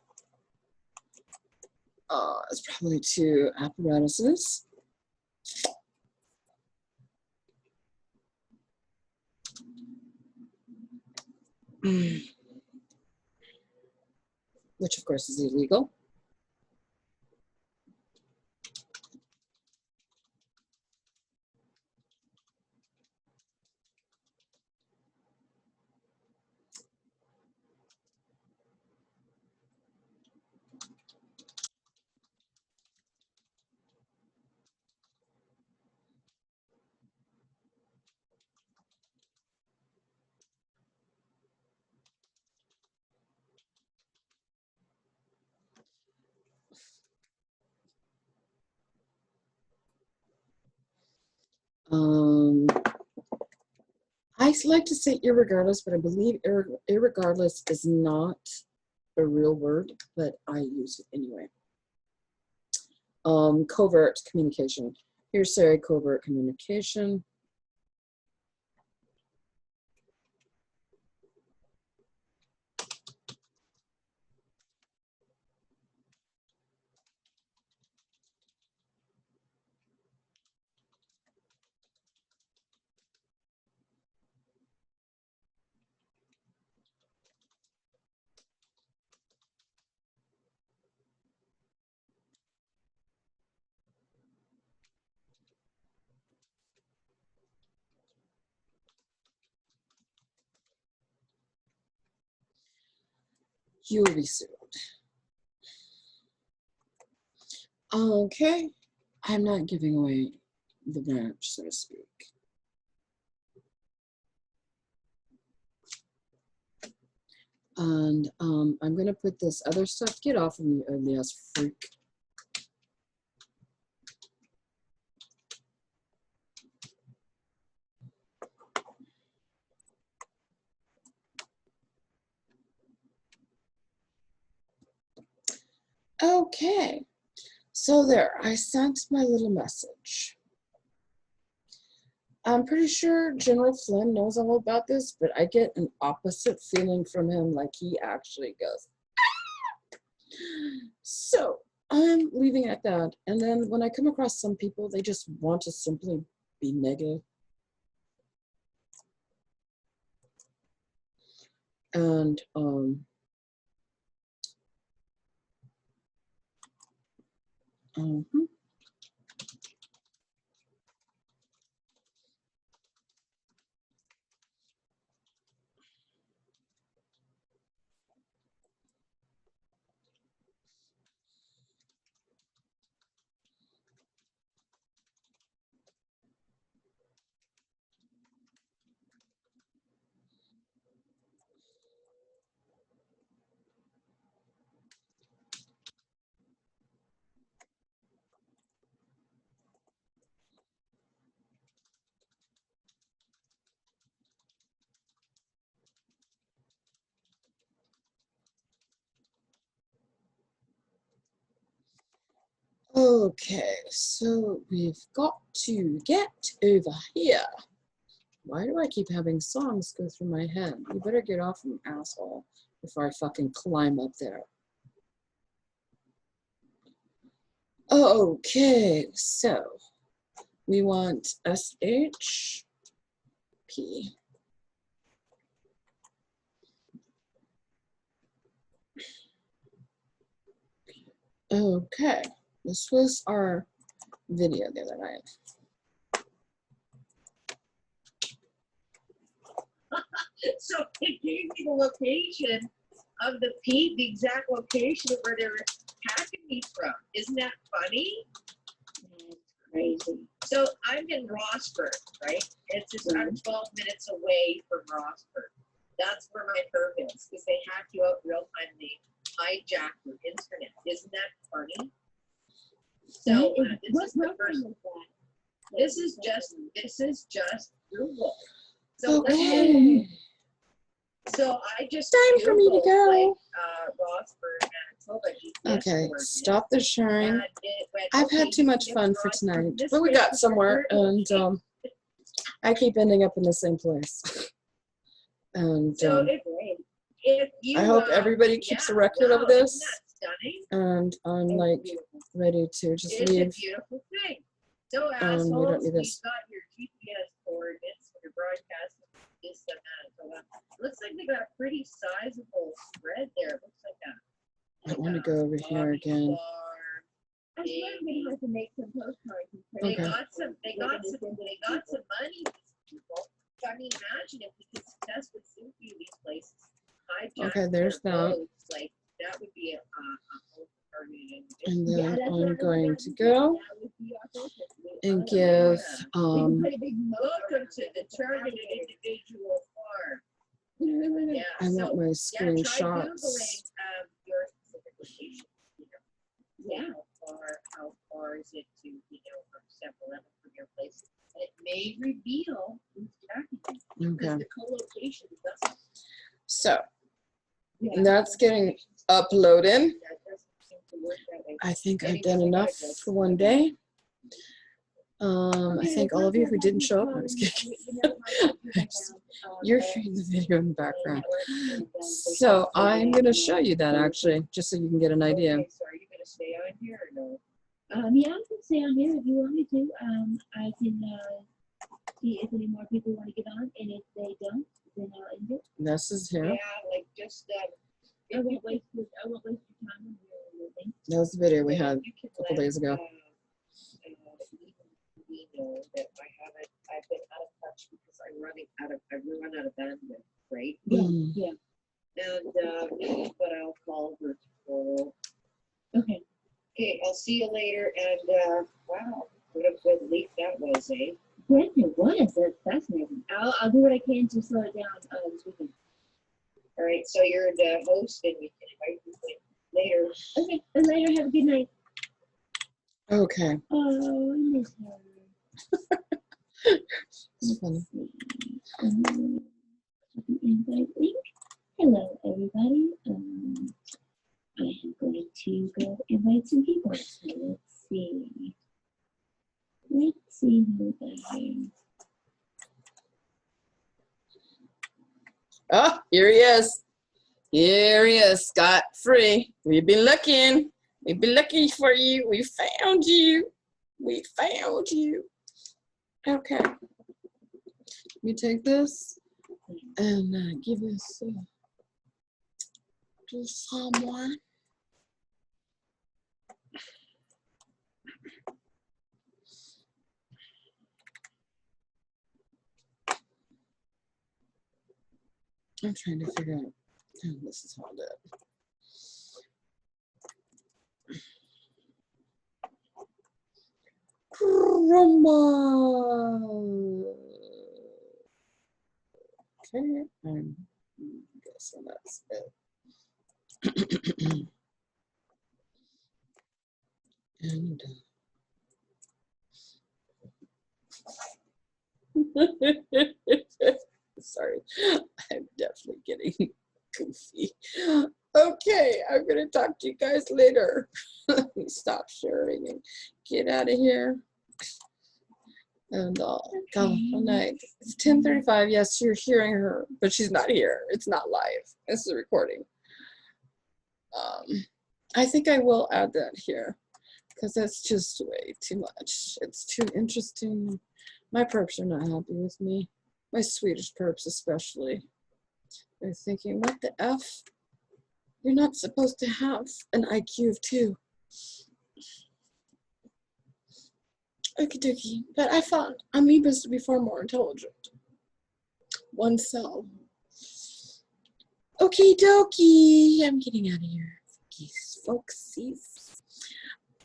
It's probably two apparatuses. Which of course is illegal. I like to say irregardless, but I believe irregardless is not a real word, but I use it anyway. Covert communication. Here's Sarah, covert communication. you will be sued. Okay, I'm not giving away the ranch, so to speak. And I'm gonna put this other stuff. Get off of me, ugly ass freak. Okay, so there, I sent my little message. I'm pretty sure General Flynn knows all about this, but I get an opposite feeling from him, like he actually goes. So I'm leaving it at that. And then when I come across some people, they just want to simply be negative. And okay, so we've got to get over here. Why do I keep having songs go through my head? You better get off me, asshole, before I fucking climb up there. Okay, so we want SHP. Okay, this was our video the other night. So it gave me the location of the exact location of where they were hacking me from. Isn't that funny? Crazy. So I'm in Rossburg, right? It's just I'm 12 minutes away from Rossburg. That's where my perm is, because they hack you out real time. They hijack your internet. Isn't that funny? So this is just Google. So Okay. So I just Time for me to go. Like, Rossburg, Manitoba. Okay, stop the sharing. I've had too much fun for tonight, but we got somewhere, and I keep ending up in the same place. And so if you, I hope everybody keeps a record of this. And I'm like ready to just leave. It's a beautiful thing. So we assholes, don't need this. you've got your GPS coordinates for your broadcast. This Manitoba. Looks like they got a pretty sizable spread there. Looks like that. I want to go over here again. I maybe have to make some postcards. They got some money, these people. I mean, imagine if we could successfully sue you these places. Okay, there's that. Like, that would be a whole targeted. And then I'm going to go and give welcome to the targeted individual farm. Yeah, I want my try screenshots. Googling your specific location. How far is it to, from 7-Eleven from your place? And it may reveal who's tracking you. Okay. The co-location doesn't. So that's getting uploaded. I think I've done enough for one day. I thank all of you who didn't show up. I was kidding. You're hearing the video in the background. So I'm going to show you that actually, just so you can get an idea. Okay, so are you going to stay on here or no? Yeah, I can stay on here if you want me to. I can see if any more people want to get on, and if they don't, then I'll end it. This is here. Yeah, like just I won't waste your time on your thing. That was the video we had a couple days ago. We know that I've been out of touch because I've run out of bandwidth, right? Yeah, yeah. And, but I'll call her tomorrow. Okay. Okay, I'll see you later, and, wow, what a good leak that was, eh? Yes, it was. That's fascinating. I'll do what I can to slow it down this weekend. All right, so you're the host, and we can invite you in later. Okay. And later, have a good night. Okay. Oh, I miss her. It's funny. Invite link. Hello, everybody. I am going to go invite some people. So let's see. Let's see who there. Oh, here he is. Here he is, Scott Free. We've been looking. We've been looking for you. We found you. We found you. Okay. Let me take this and give this to someone. I'm trying to figure out. Oh, this is how I do it. Rumba. Okay, I'm guessing that's it. And sorry, I'm definitely getting goofy. Okay, I'm gonna talk to you guys later. Let me stop sharing and get out of here. And good night. It's 10:35. Yes, you're hearing her, but she's not here. It's not live. It's a recording. I think I will add that here because that's just way too much. It's too interesting. My perps are not happy with me. My Swedish perps especially. They're thinking, what the F? You're not supposed to have an IQ of 2. Okie dokie. But I found amoebas to be far more intelligent. One cell. Okie dokie. I'm getting out of here. Folksies.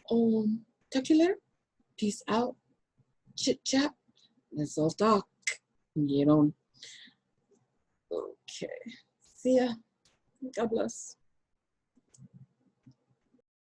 Talk to you later. Peace out. Chit chat. Let's all talk. Get on. Okay. See ya. God bless.